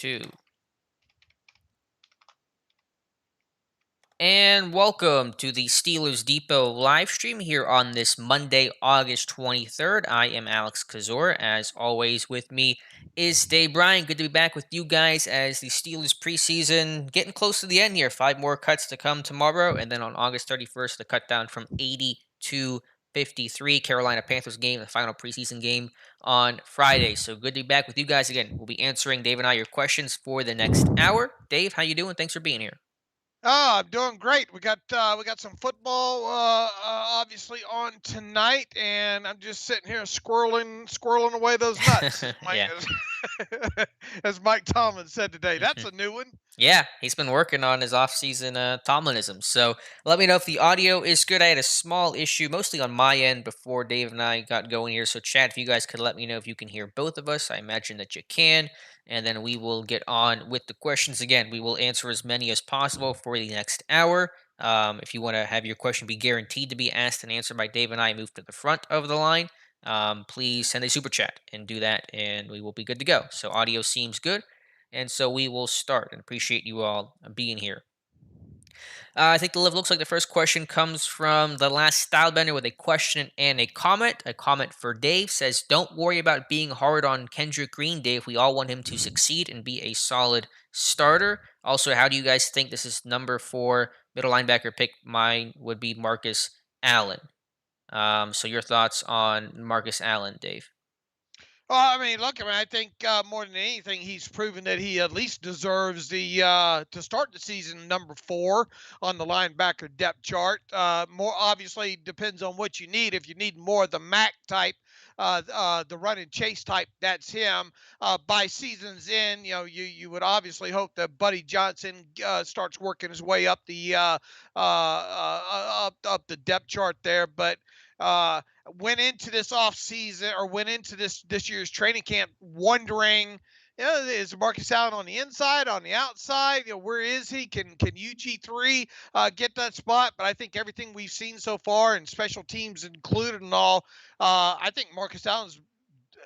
2. And welcome to the Steelers Depot live stream here on this Monday, August 23rd. I am Alex Kozora. As always, with me is Bryan. Good to be back with you guys as the Steelers preseason getting close to the end here. 5 more cuts to come tomorrow, and then on August 31st, the cut down from 80 to 53. Carolina Panthers game, the final preseason game on Friday. So good to be back with you guys again. We'll be answering, Dave and I, your questions for the next hour. Dave, how you doing? Thanks for being here. Oh, I'm doing great. We got some football obviously on tonight, and I'm just sitting here squirreling away those nuts, as Mike Yeah. as Mike Tomlin said today. That's Mhm. a new one. Yeah, he's been working on his off-season Tomlinism. So let me know if the audio is good. I had a small issue, mostly on my end, before Dave and I got going here. So chat, if you guys could let me know if you can hear both of us. I imagine that you can. And then we will get on with the questions again. We will answer as many as possible for the next hour. If you want to have your question be guaranteed to be asked and answered by Dave and I, move to the front of the line. Please send a super chat and do that, and we will be good to go. So audio seems good. And so we will start and appreciate you all being here. I think the looks like the first question comes from the last Stylebender with a question and a comment. A comment for Dave says, "Don't worry about being hard on Kendrick Green, Dave. We all want him to succeed and be a solid starter." Also, how do you guys think this is number 4 middle linebacker pick? Mine would be Marcus Allen. So your thoughts on Marcus Allen, Dave? Well, I think more than anything, he's proven that he at least deserves the to start the season number 4 on the linebacker depth chart. More obviously depends on what you need. If you need more of the Mac type, the run and chase type, that's him. By season's end, you would obviously hope that Buddy Johnson starts working his way up the up the depth chart there, but. Uh, Went into this off season or went into this year's training camp wondering, is Marcus Allen on the inside, on the outside? Where is he? Can UG3 get that spot? But I think everything we've seen so far, and special teams included, and all, I think Marcus Allen's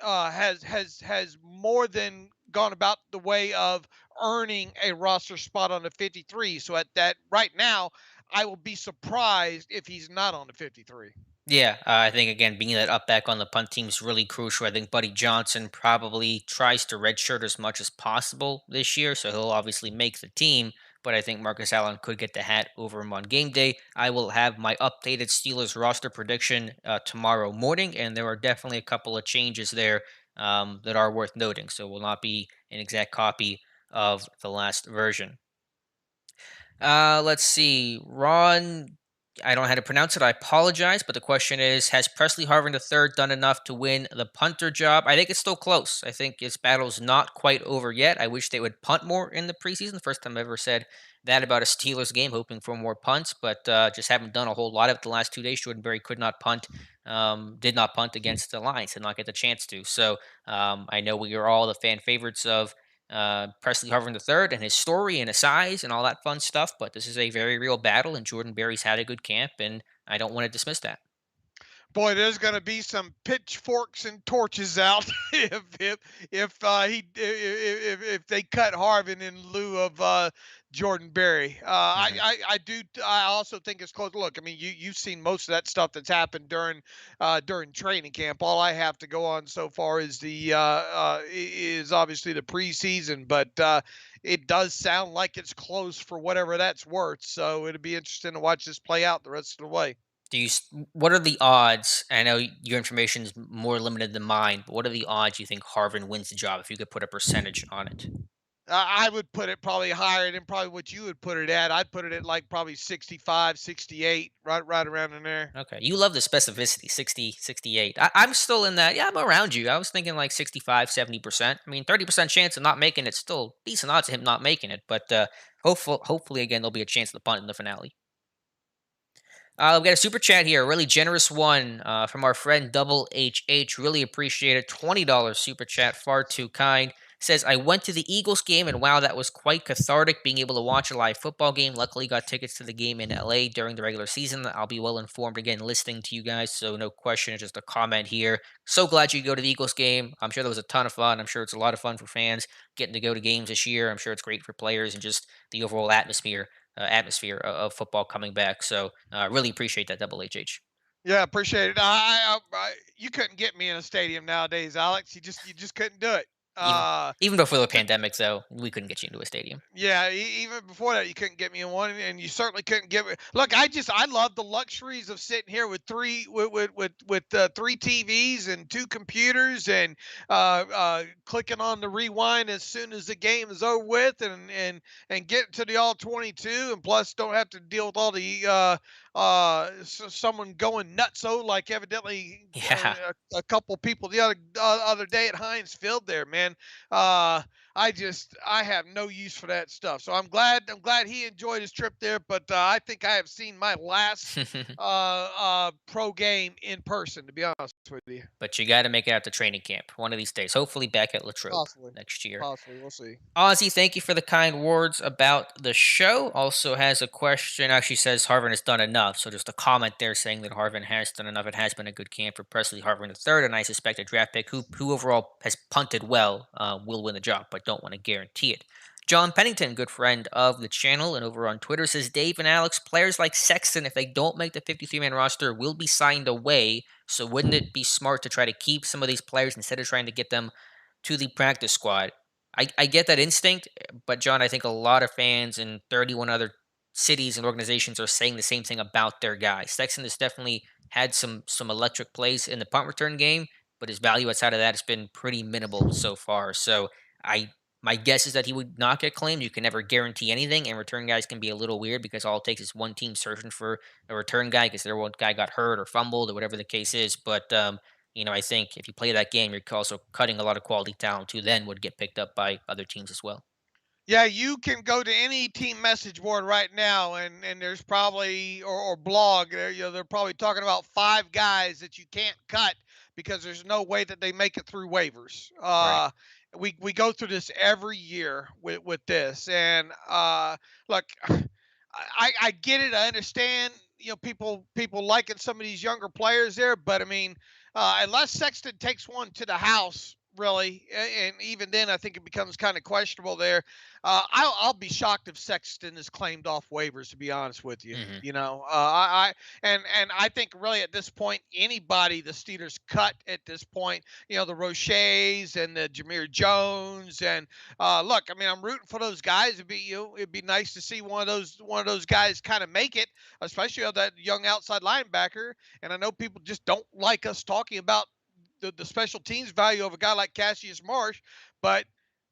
has more than gone about the way of earning a roster spot on the 53. So at that right now, I will be surprised if he's not on the 53. Yeah, I think again being that up back on the punt team is really crucial. I think Buddy Johnson probably tries to redshirt as much as possible this year, so he'll obviously make the team. But I think Marcus Allen could get the hat over him on game day. I will have my updated Steelers roster prediction tomorrow morning, and there are definitely a couple of changes there that are worth noting. So will not be an exact copy of the last version. Let's see. Ron, I don't know how to pronounce it. I apologize. But the question is, has Presley Harvin III done enough to win the punter job? I think it's still close. I think his battle's not quite over yet. I wish they would punt more in the preseason. First time I ever said that about a Steelers game, hoping for more punts, but just haven't done a whole lot of it the last 2 days. Jordan Berry could not punt, did not punt against the Lions, did not get the chance to. So I know we are all the fan favorites of Presley Harvin III and his story and his size and all that fun stuff. But this is a very real battle, and Jordan Berry's had a good camp, and I don't want to dismiss that. Boy, there's going to be some pitchforks and torches out if they cut Harvin in lieu of Jordan Berry. Hmm. I also think it's close. Look, I mean, you've seen most of that stuff that's happened during training camp. All I have to go on so far is is obviously the preseason, but it does sound like it's close for whatever that's worth. So it'll be interesting to watch this play out the rest of the way. What are the odds? I know your information is more limited than mine, but what are the odds you think Harvin wins the job if you could put a percentage on it? I would put it probably higher than probably what you would put it at. I'd put it at like probably 65, 68, right around in there. Okay. You love the specificity, 60, 68. I'm still in that. Yeah, I'm around you. I was thinking like 65, 70%. I mean, 30% chance of not making it, still decent odds of him not making it. But hopefully, again, there'll be a chance of the punt in the finale. We've got a super chat here, a really generous one from our friend Double HH. Really appreciate it. $20 super chat, far too kind. Says, I went to the Eagles game and wow, that was quite cathartic being able to watch a live football game. Luckily, got tickets to the game in LA during the regular season. I'll be well informed again listening to you guys. So, no question, it's just a comment here. So glad you go to the Eagles game. I'm sure that was a ton of fun. I'm sure it's a lot of fun for fans getting to go to games this year. I'm sure it's great for players and just the overall atmosphere of football coming back. So, really appreciate that, Double HH. Yeah, appreciate it. You couldn't get me in a stadium nowadays, Alex. You just couldn't do it. Even Uh, even before the pandemic, though, we couldn't get you into a stadium. Yeah, even before that, you couldn't get me in one, and you certainly couldn't get me. Look, I love the luxuries of sitting here with three TVs and two computers, and clicking on the rewind as soon as the game is over with, and get to the all 22, and plus don't have to deal with all the someone going nutso like evidently Yeah. a couple people the other day at Heinz Field there, man. Uh, I have no use for that stuff. So I'm glad he enjoyed his trip there. But I think I have seen my last pro game in person. To be honest with you, But you got to make it out to training camp one of these days. Hopefully, back at Latrobe possibly, next year. possibly we'll see. Ozzy, thank you for the kind words about the show. Also has a question. Actually says Harvin has done enough. So just a comment there saying that Harvin has done enough. It has been a good camp for Presley Harvin the third, and I suspect a draft pick who overall has punted well will win the job, but don't want to guarantee it. John Pennington, good friend of the channel and over on Twitter, says Dave and Alex, players like Sexton, if they don't make the 53-man roster, will be signed away. So wouldn't it be smart to try to keep some of these players instead of trying to get them to the practice squad? I get that instinct, but John, I think a lot of fans in 31 other cities and organizations are saying the same thing about their guy. Sexton has definitely had some electric plays in the punt return game, but his value outside of that has been pretty minimal so far. So I my guess is that he would not get claimed. You can never guarantee anything, and return guys can be a little weird because all it takes is one team searching for a return guy because their one guy got hurt or fumbled or whatever the case is. But I think if you play that game, you're also cutting a lot of quality talent who then would get picked up by other teams as well. Yeah, you can go to any team message board right now, and there's probably or blog. They're probably talking about five guys that you can't cut because there's no way that they make it through waivers. Right. We go through this every year with this, and look, I get it. I understand. People liking some of these younger players there, but I mean, unless Sexton takes one to the house, really, and even then, I think it becomes kind of questionable there. I'll be shocked if Sexton is claimed off waivers. To be honest with you, Hmm. and I think really at this point, anybody the Steelers cut at this point, the Roches and the Jameer Jones, and look, I mean, I'm rooting for those guys. It'd be nice to see one of those guys kind of make it, especially of that young outside linebacker. And I know people just don't like us talking about the special teams value of a guy like Cassius Marsh, but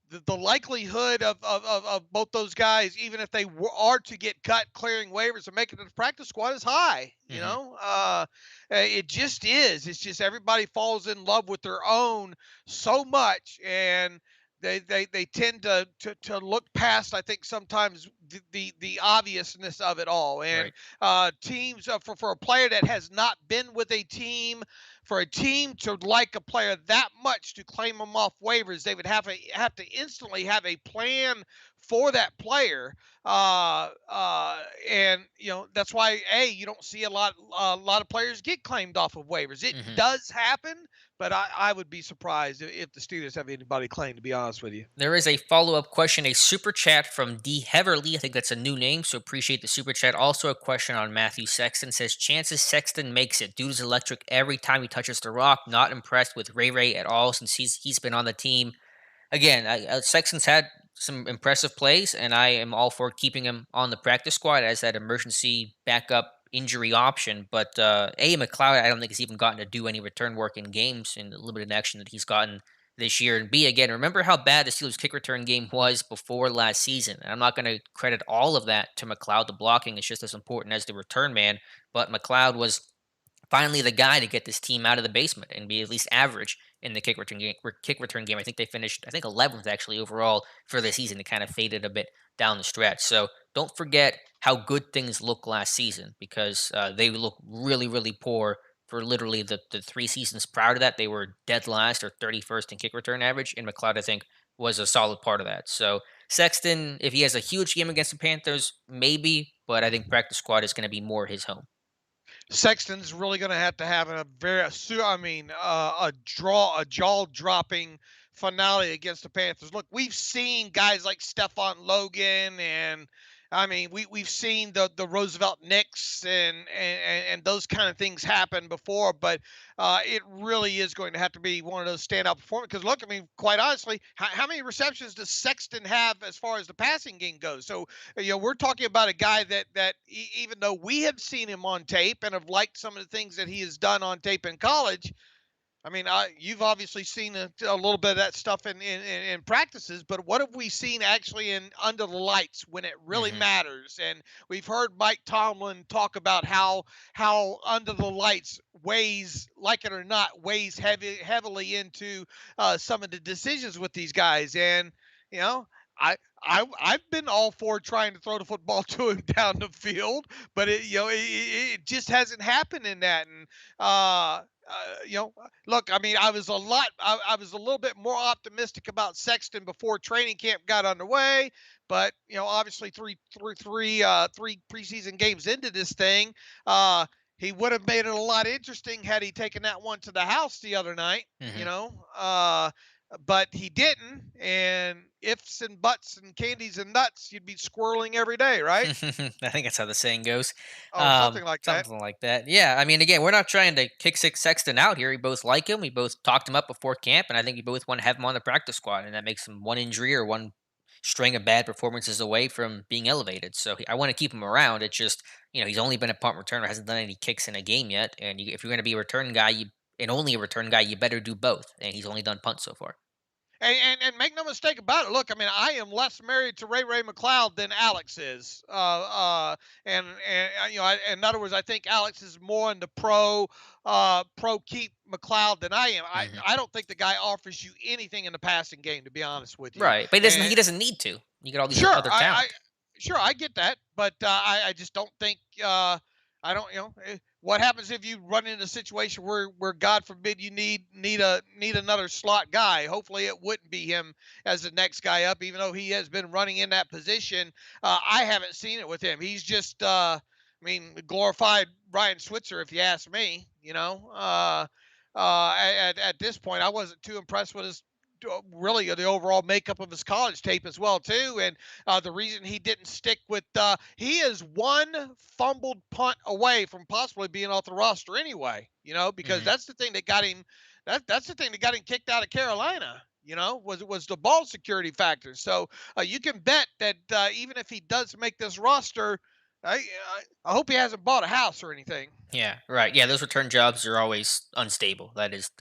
the likelihood of both those guys, even if they are to get cut, clearing waivers and making it to the practice squad, is high. Hmm. It just is. It's just everybody falls in love with their own so much, and they tend to look past, I think, sometimes the obviousness of it all. And Right. teams, for a player that has not been with a team, for a team to like a player that much to claim them off waivers, they would have to instantly have a plan for that player. And that's why you don't see a lot of players get claimed off of waivers. It Hmm. does happen, but I would be surprised if the Steelers have anybody claimed. To be honest with you. There is a follow up question, a super chat from D. Heverly. I think that's a new name, so appreciate the super chat. Also, a question on Matthew Sexton says, chances Sexton makes it. Dude is electric every time he touches the rock. Not impressed with Ray Ray at all since he's been on the team. Again, Sexton's had some impressive plays, and I am all for keeping him on the practice squad as that emergency backup injury option. But McLeod, I don't think has even gotten to do any return work in games in the limited action that he's gotten this year. And B, again, remember how bad the Steelers' kick return game was before last season. And I'm not going to credit all of that to McLeod. The blocking is just as important as the return man. But McLeod was finally the guy to get this team out of the basement and be at least average in the kick return game. I think they finished, 11th actually overall for the season. It kind of faded a bit down the stretch. So don't forget how good things looked last season because they look really, really poor for literally the 3 seasons prior to that. They were dead last or 31st in kick return average. And McLeod, I think, was a solid part of that. So Sexton, if he has a huge game against the Panthers, maybe, but I think practice squad is going to be more his home. Sexton's really going to have a very, a jaw dropping finale against the Panthers. Look, we've seen guys like Stephon Logan, and I mean, we've seen the Roosevelt Knicks and those kind of things happen before, but it really is going to have to be one of those standout performances. Because look, I mean, quite honestly, how many receptions does Sexton have as far as the passing game goes? So we're talking about a guy that even though we have seen him on tape and have liked some of the things that he has done on tape in college, I mean, you've obviously seen a little bit of that stuff in practices, but what have we seen actually in under the lights when it really Hmm. matters? And we've heard Mike Tomlin talk about how under the lights weighs, like it or not, weighs heavily into some of the decisions with these guys. And you know, I I've been all for trying to throw the football to him down the field, but it just hasn't happened in that. And you know, look, I mean, I was a little bit more optimistic about Sexton before training camp got underway, but obviously three preseason games into this thing, he would have made it a lot interesting had he taken that one to the house the other night. You Hmm. know, but he didn't. And ifs and buts and candies and nuts, you'd be squirreling every day, right? I think that's how the saying goes. Oh, something like that. Something like that. Yeah, I mean, again, we're not trying to kick Sexton out here. We both like him. We both talked him up before camp, and I think we both want to have him on the practice squad, and that makes him one injury or one string of bad performances away from being elevated. So I want to keep him around. It's just he's only been a punt returner, hasn't done any kicks in a game yet, and if you're going to be a return guy, and only a return guy, you better do both. And he's only done punts so far. And make no mistake about it. Look, I mean, I am less married to Ray McLeod than Alex is. And in other words, I think Alex is more in the pro keep McLeod than I am. I Hmm. I don't think the guy offers you anything in the passing game, to be honest with you. Right, but he And doesn't need to. You get all these sure, other talent. I get that, but I just don't think I don't what happens if you run into a situation where God forbid you need another slot guy. Hopefully it wouldn't be him as the next guy up, even though he has been running in that position. I haven't seen it with him. He's just I mean, glorified Brian Switzer, if you ask me. At this point, I wasn't too impressed with his really the overall makeup of his college tape as well too. And the reason he didn't stick with he is one fumbled punt away from possibly being off the roster anyway, because Hmm. that's the thing that got him that's the thing that got him kicked out of Carolina, was the ball security factor. So you can bet that even if he does make this roster, I hope he hasn't bought a house or anything. Yeah, right. Yeah, those return jobs are always unstable. That is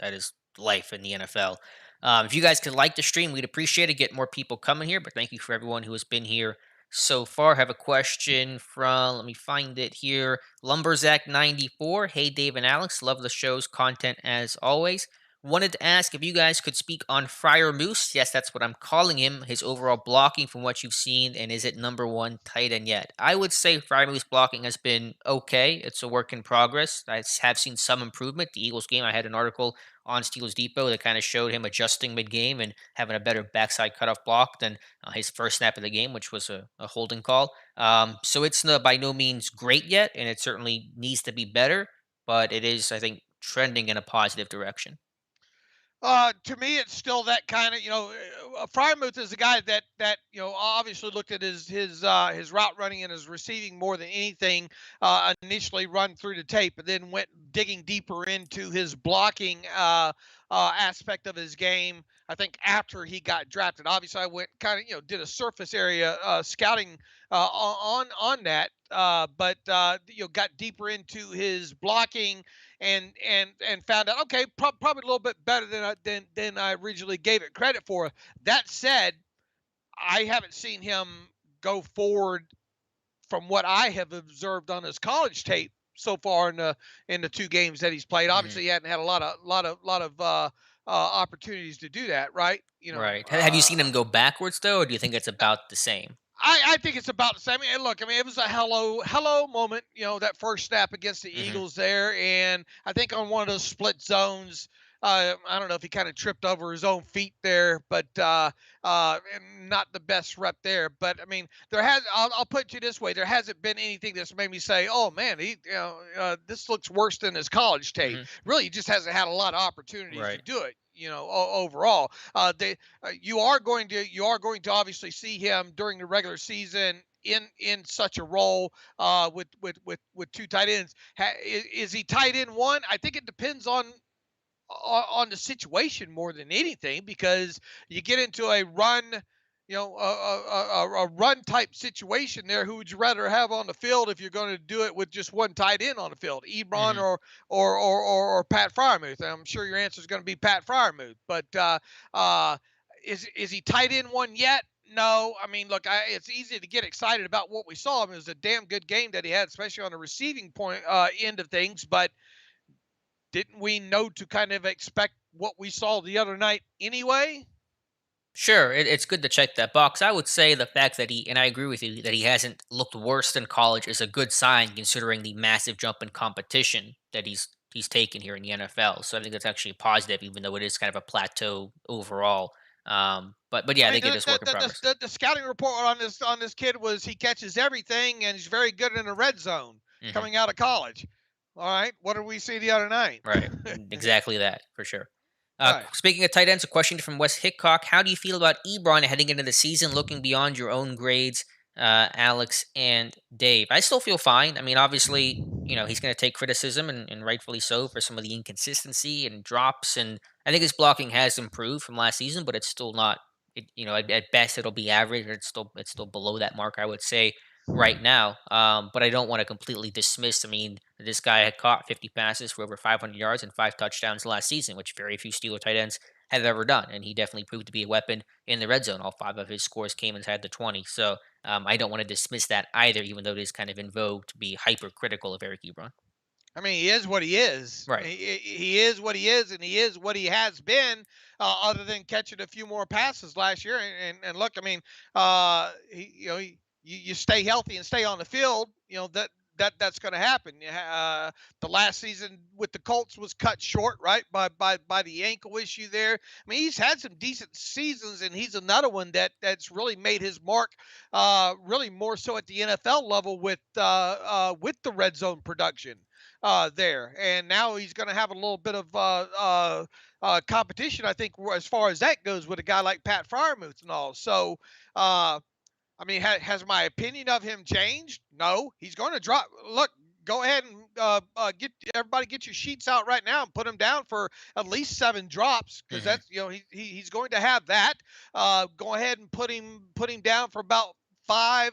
life in the NFL. If you guys could like the stream, we'd appreciate it. Get more people coming here. But thank you for everyone who has been here so far. Have a question from, let me find it here. Lumberzack94. Hey, Dave and Alex. Love the show's content as always. Wanted to ask if you guys could speak on Friar Moose. Yes, that's what I'm calling him. His overall blocking from what you've seen, and is it number one tight end yet? I would say Friar Moose blocking has been okay. It's a work in progress. Have seen some improvement. The Eagles game, I had an article on Steelers Depot that kind of showed him adjusting mid game and having a better backside cutoff block than his first snap of the game, which was a holding call. So it's by no means great yet, and it certainly needs to be better, but it is, I think, trending in a positive direction. To me, it's still that kind of Fryermuth is a guy that obviously looked at his route running and his receiving more than anything. Initially run through the tape, but then went digging deeper into his blocking aspect of his game. I think after he got drafted, obviously I went kind of did a surface area scouting on that, but got deeper into his blocking and found out okay, probably a little bit better than I originally gave it credit for. That said, I haven't seen him go forward from what I have observed on his college tape so far in the two games that he's played. Mhm. Obviously, he hadn't had a lot of opportunities to do that, right? Right. Have you seen him go backwards though, or do you think it's about the same? I think it's about the same. I mean, look, I mean, it was a hello moment, that first snap against the Hmm. Eagles there, and I think on one of those split zones, I don't know if he kind of tripped over his own feet there, but not the best rep there. But I mean, I'll put it you this way: there hasn't been anything that's made me say, "Oh man, this looks worse than his college tape." Hmm. Really, he just hasn't had a lot of opportunities to Right. do it. Overall, you are going to obviously see him during the regular season in such a role with two tight ends. Is he tight end one? I think it depends on the situation more than anything, because you get into a run, a run type situation there. Who would you rather have on the field if you're going to do it with just one tight end on the field, Ebron Hmm. or Pat Fryermuth? I'm sure your answer is going to be Pat Fryermuth, but uh, is he tight end one yet? No, I mean, look, it's easy to get excited about what we saw. I mean, it was a damn good game that he had, especially on the receiving point end of things. But didn't we know to kind of expect what we saw the other night anyway? Sure, it's good to check that box. I would say the fact that and I agree with you, that he hasn't looked worse than college is a good sign considering the massive jump in competition that he's taken here in the NFL. So I think that's actually positive, even though it is kind of a plateau overall. But yeah, I I mean, think it is work in progress. the scouting report on this kid was he catches everything and he's very good in the red zone Hmm. coming out of college. All right, what did we see the other night? Right, exactly that for sure. Right. Speaking of tight ends, a question from Wes Hickok: how do you feel about Ebron heading into the season, looking beyond your own grades, Alex and Dave? I still feel fine. I mean, obviously, he's going to take criticism, and rightfully so, for some of the inconsistency and drops. And I think his blocking has improved from last season, but it's still not. At best, it'll be average. Or it's still below that mark, I would say, right now. But I don't want to completely dismiss. I mean, this guy had caught 50 passes for over 500 yards and 5 touchdowns last season, which very few Steeler tight ends have ever done. And he definitely proved to be a weapon in the red zone. All five of his scores came inside the 20. So I don't want to dismiss that either, even though it is kind of in vogue to be hypercritical of Eric Ebron. I mean, he is what he is. Right. He is what he is, and he is what he has been. Other than catching a few more passes last year, and look, I mean, you stay healthy and stay on the field. That's going to happen. The last season with the Colts was cut short, right, by the ankle issue there. I mean, he's had some decent seasons, and he's another one that's really made his mark, really more so at the NFL level with the red zone production there. And now he's going to have a little bit of competition, I think, as far as that goes, with a guy like Pat Fryermuth and all. So, I mean, has my opinion of him changed? No, he's going to drop. Look, go ahead and get your sheets out right now and put him down for at least 7 drops, because Hmm. that's he's going to have that. Go ahead and put him down for about 5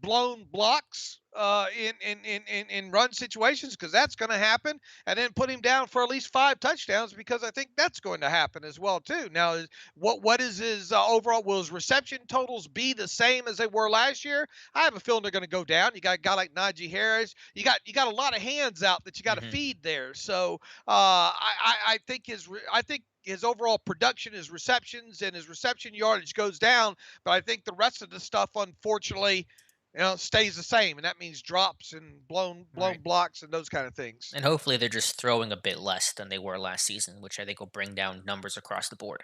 blown blocks in run situations, because that's going to happen, and then put him down for at least 5 touchdowns, because I think that's going to happen as well too. Now, what is his overall? Will his reception totals be the same as they were last year? I have a feeling they're going to go down. You got a guy like Najee Harris. You got a lot of hands out that you got to Hmm. feed there. So I think his overall production, his receptions, and his reception yardage goes down. But I think the rest of the stuff, unfortunately, stays the same, and that means drops and blown Right. blocks and those kind of things. And hopefully they're just throwing a bit less than they were last season, which I think will bring down numbers across the board.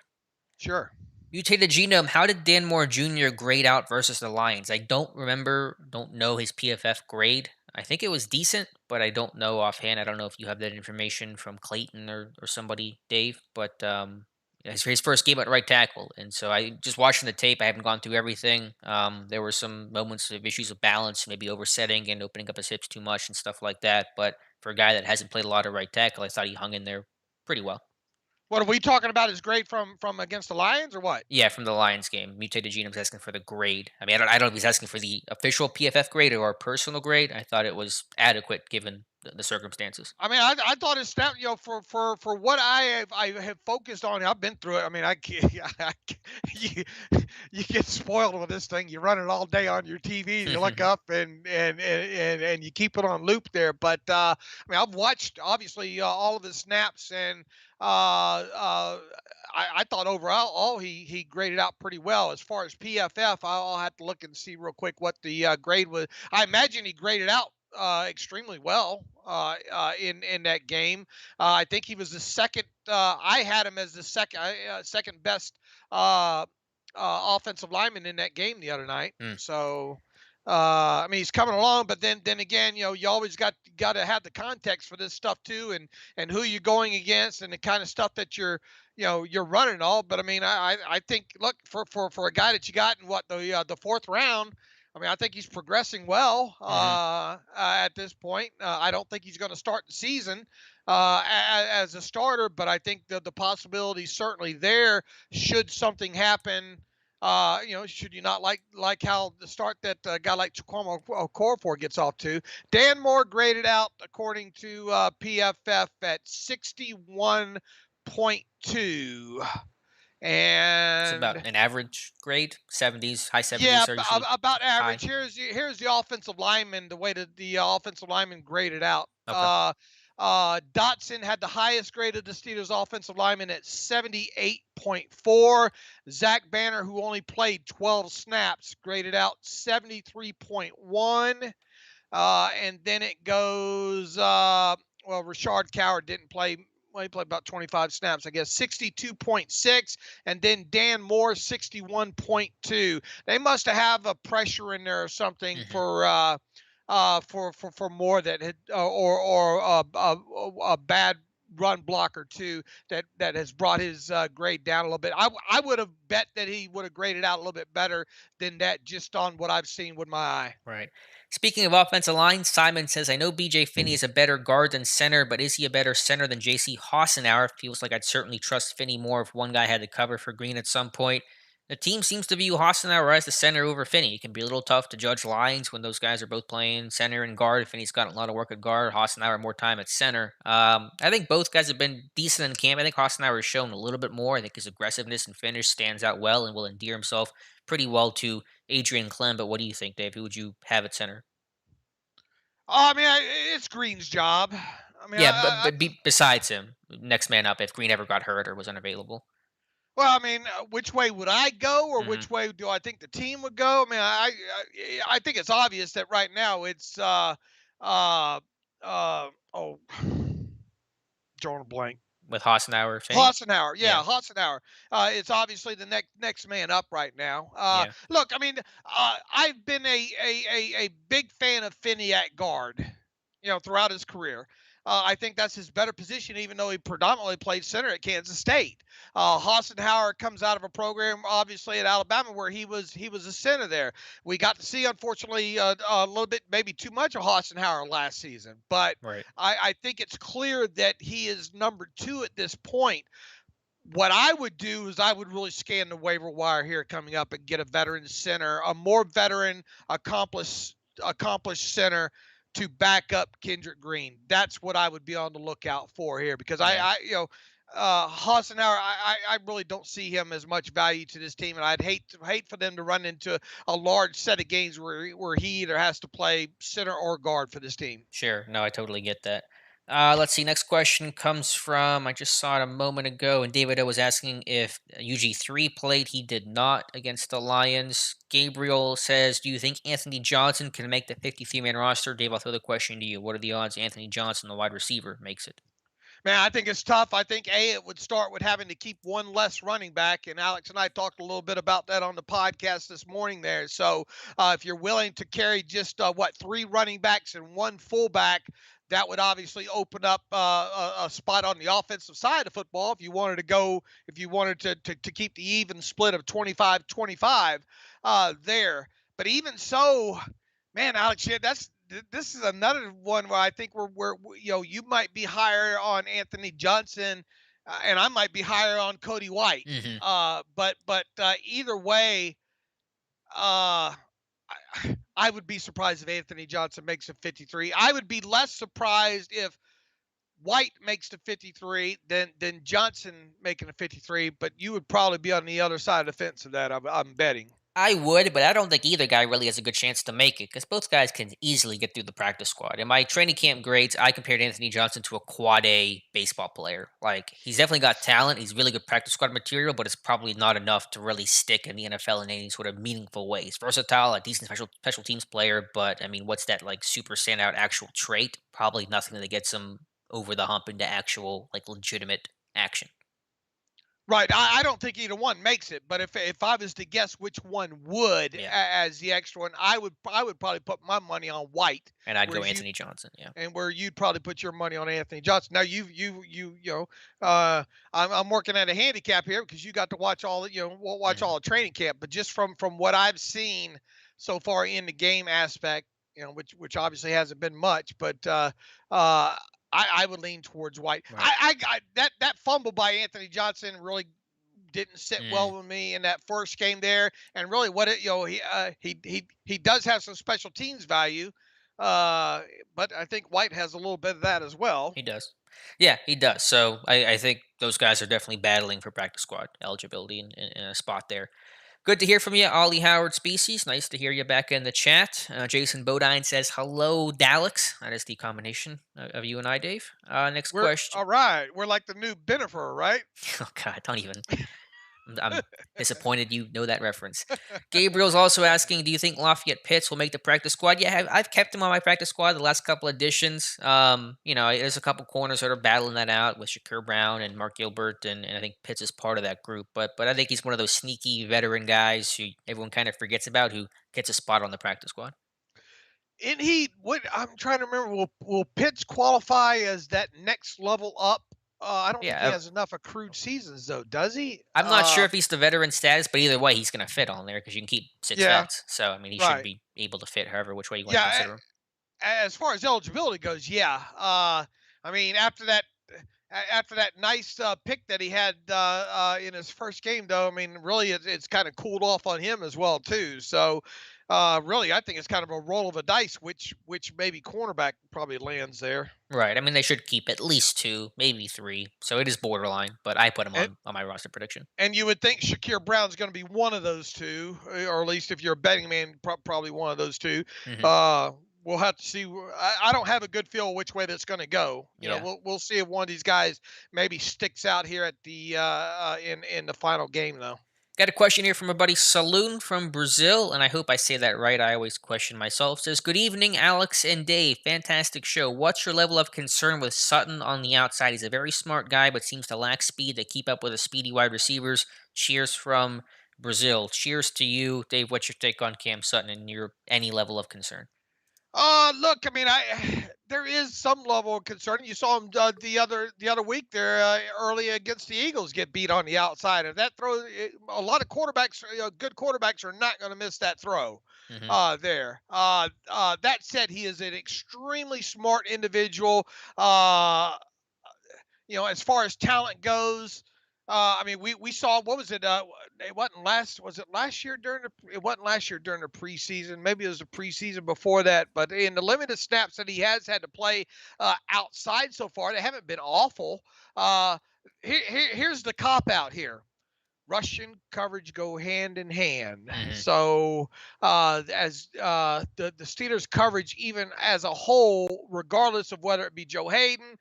Sure. Mutated Genome, how did Dan Moore Jr. grade out versus the Lions? I don't know his PFF grade. I think it was decent, but I don't know offhand. I don't know if you have that information from Clayton or somebody, Dave, but it's his first game at right tackle. And so I just watching the tape, I haven't gone through everything. There were some moments of issues of balance, maybe oversetting and opening up his hips too much and stuff like that. But for a guy that hasn't played a lot of right tackle, I thought he hung in there pretty well. What are we talking about? His grade from against the Lions, or what? Yeah, from the Lions game. Mutated Genome's asking for the grade. I mean, I don't know if he's asking for the official PFF grade or a personal grade. I thought it was adequate given the circumstances. I mean, I thought his stat, for what I have focused on. I've been through it. I mean, I can't, you, you get spoiled with this thing. You run it all day on your TV. And you look up and you keep it on loop there. But I mean, I've watched obviously all of his snaps, and I thought overall all he graded out pretty well. As far as PFF, I'll have to look and see real quick what the grade was. I imagine he graded out extremely well in that game. I think he was the second. I had him as the second best uh, offensive lineman in that game the other night. Mm, So. I mean, he's coming along, but then again, you always got to have the context for this stuff too, and who you're going against, and the kind of stuff that you're running all. But I mean, I think, look, for a guy that you got in the fourth round, I mean, I think he's progressing well hmm at this point. I don't think he's going to start the season as a starter, but I think the possibility is certainly there should something happen. Should you not like how the start that a guy like Chikwama Okorafor gets off to? Dan Moore graded out according to PFF at 61.2. it's about And an average grade, 70s, high yeah, 70s are usually about high. average. Here's the offensive lineman, the way that the offensive lineman graded out. Okay. Dotson had the highest grade of the Steelers offensive lineman at 78.4. Zach Banner, who only played 12 snaps, graded out 73.1. And then it goes, Rashard Coward didn't play. Well, he played about 25 snaps, I guess, 62.6. And then Dan Moore, 61.2. They must have a pressure in there or something hmm for more that had or a bad run blocker too that has brought his grade down a little bit. I would have bet that he would have graded out a little bit better than that just on what I've seen with my eye. Right. Speaking of offensive line, Simon says, I know BJ Finney is a better guard than center, but is he a better center than JC Hassenauer? Feels like I'd certainly trust Finney more if one guy had to cover for Green at some point. The team seems to view Hassenauer as the center over Finney. It can be a little tough to judge lines when those guys are both playing center and guard. Finney's got a lot of work at guard, Hassenauer more time at center. I think both guys have been decent in camp. I think Hassenauer has shown a little bit more. I think his aggressiveness and finish stands out well and will endear himself pretty well to Adrian Clem. But what do you think, Dave? Who would you have at center? I mean, it's Green's job. I mean, Yeah, but besides him, next man up if Green ever got hurt or was unavailable. well, I mean, which way would I go, or hmm which way do I think the team would go? I mean, I think it's obvious that right now it's uh oh, drawing a blank. With Hassenauer, Finney. Hassenauer, Yeah, yeah, Hassenauer. It's obviously the next man up right now. yeah. Look, I mean, I've been a big fan of Finney at guard, throughout his career. I think that's his better position, even though he predominantly played center at Kansas State. Hassenauer comes out of a program, obviously at Alabama, where he was a center there. We got to see, unfortunately, a little bit, maybe too much of Hassenauer last season, but Right. I think it's clear that he is number two at this point. What I would do is I would really scan the waiver wire here coming up and get a veteran center, a more veteran, accomplished center to back up Kendrick Green. That's what I would be on the lookout for here because Yeah. Hassenauer, I really don't see him as much value to this team, and I'd hate for them to run into a large set of games where he either has to play center or guard for this team. Sure. No, I totally get that. Let's see. Next question comes from, I just saw it a moment ago, and David O was asking if UG3 played. He did not against the Lions. Gabriel says, do you think Anthony Johnson can make the 53-man roster? Dave, I'll throw the question to you. What are the odds Anthony Johnson, the wide receiver, makes it? Man, I think it's tough. I think it would start with having to keep one less running back, and Alex and I talked a little bit about that on the podcast this morning. There, so if you're willing to carry just three running backs and one fullback, that would obviously open up a spot on the offensive side of football. If you wanted to keep the even split of 25-25 there. But even so, man, Alex, yeah, this is another one where I think you might be higher on Anthony Johnson, and I might be higher on Cody White. hmm But either way, uh, I would be surprised if Anthony Johnson makes a 53. I would be less surprised if White makes the 53 than Johnson making a 53. But you would probably be on the other side of the fence of that. I'm betting. I would, but I don't think either guy really has a good chance to make it because both guys can easily get through the practice squad. In my training camp grades, I compared Anthony Johnson to a quad A baseball player. Like, he's definitely got talent. He's really good practice squad material, but it's probably not enough to really stick in the NFL in any sort of meaningful way. He's versatile, a decent special teams player, but I mean, what's that like super standout actual trait? Probably nothing that gets him over the hump into actual like legitimate action. Right. I don't think either one makes it, but if I was to guess which one would Yeah, as the extra one, I would probably put my money on White, and I'd go whereas you Anthony Johnson. Yeah, and where you'd probably put your money on Anthony Johnson. Now you know, uh, I'm working at a handicap here because you got to watch all the watch hmm all the training camp, but just from what I've seen so far in the game aspect, which obviously hasn't been much, but uh, I would lean towards White. right. That fumble by Anthony Johnson really didn't sit Mm. well with me in that first game there. And really, what it he does have some special teams value, uh, but I think White has a little bit of that as well. He does. Yeah, he does. So I think those guys are definitely battling for practice squad eligibility in a spot there. Good to hear from you, Ollie Howard Species. Nice to hear you back in the chat. Jason Bodine says, hello, Daleks. That is the combination of you and I, Dave. Next We're question. all right. We're like the new Benifer, right? Oh, God, don't even. I'm disappointed you know that reference. Gabriel's also asking, do you think Lafayette Pitts will make the practice squad? Yeah, I've kept him on my practice squad the last couple editions. There's a couple corners that are battling that out with Shakur Brown and Mark Gilbert, and I think Pitts is part of that group. But I think he's one of those sneaky veteran guys who everyone kind of forgets about who gets a spot on the practice squad. And he what I'm trying to remember. Will Pitts qualify as that next level up? I don't think he Yeah, has enough accrued seasons though, does he? I'm not sure if he's the veteran status, but either way, he's going to fit on there because you can keep six Yeah, vets. So I mean, he should right. be able to fit however which way you want to Yeah, consider him. as far as eligibility goes, yeah. I mean, after that nice pick that he had in his first game, though, I mean, really, it's kind of cooled off on him as well too. So, really, I think it's kind of a roll of a dice, which maybe cornerback probably lands there. Right. I mean, they should keep at least two, maybe three. So it is borderline, but I put him And on my roster prediction. and you would think Shakir Brown's going to be one of those two, or at least if you're a betting man, probably one of those two. hmm Uh, we'll have to see. I don't have a good feel which way that's going to go. Yeah. We'll see if one of these guys maybe sticks out here at the in the final game though. Got a question here from a buddy Saloon from Brazil, and I hope I say that right. I always question myself. Says, good evening, Alex and Dave. Fantastic show. What's your level of concern with Sutton on the outside? He's a very smart guy, but seems to lack speed to keep up with the speedy wide receivers. Cheers from Brazil. Cheers to you, Dave. What's your take on Cam Sutton and your any level of concern? Look, I mean, I there is some level of concern. You saw him the other week there early against the Eagles get beat on the outside. If that throw, a lot of quarterbacks, good quarterbacks are not going to miss that throw. hmm There. That said, he is an extremely smart individual. Uh, as far as talent goes, I mean, we saw what was it? It wasn't last. Was it last year during the? It wasn't last year during the preseason. Maybe it was the preseason before that. But in the limited snaps that he has had to play outside so far, they haven't been awful. Uh, here's the cop out here. Rush and coverage go hand in hand. hmm So, as the Steelers' coverage, even as a whole, regardless of whether it be Joe Hayden,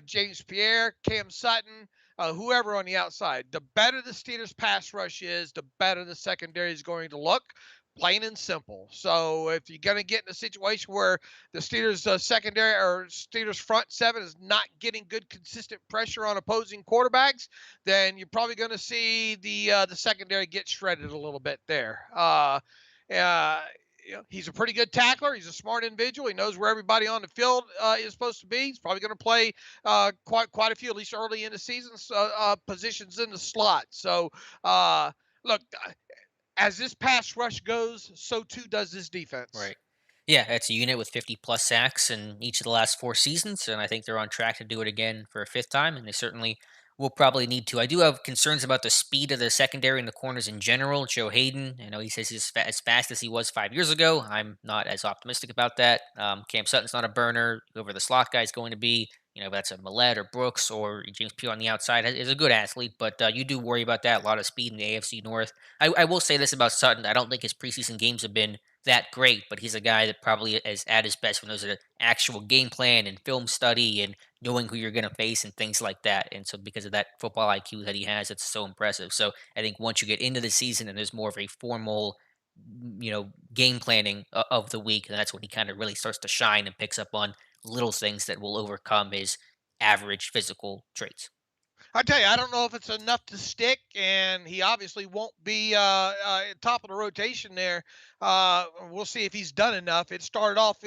James Pierre, Cam Sutton, whoever on the outside, the better the Steelers' pass rush is, the better the secondary is going to look. Plain and simple. So if you're going to get in a situation where the Steelers secondary or Steelers front seven is not getting good consistent pressure on opposing quarterbacks, then you're probably going to see the secondary get shredded a little bit there. Uh, he's a pretty good tackler. He's a smart individual. He knows where everybody on the field is supposed to be. He's probably going to play quite a few, at least early in the season, positions in the slot. So look, as this pass rush goes, so too does this defense. Right. Yeah, it's a unit with 50 plus sacks in each of the last four seasons, and I think they're on track to do it again for a fifth time, and they certainly will probably need to. I do have concerns about the speed of the secondary and the corners in general. Joe Hayden, I know he says he's as fast as he was 5 years ago. I'm not as optimistic about that. Cam Sutton's not a burner. Whoever the slot guy is going to be, That's a Millette or Brooks or James Pierre on the outside, is a good athlete, but you do worry about that. A lot of speed in the AFC North. I will say this about Sutton. I don't think his preseason games have been that great, but he's a guy that probably is at his best when there's an actual game plan and film study and knowing who you're going to face and things like that. And so, because of that football IQ that he has, it's so impressive. So, I think once you get into the season and there's more of a formal, game planning of the week, and that's when he kind of really starts to shine and picks up on little things that will overcome his average physical traits. I tell you, I don't know if it's enough to stick, and he obviously won't be top of the rotation there. We'll see if he's done enough. It started off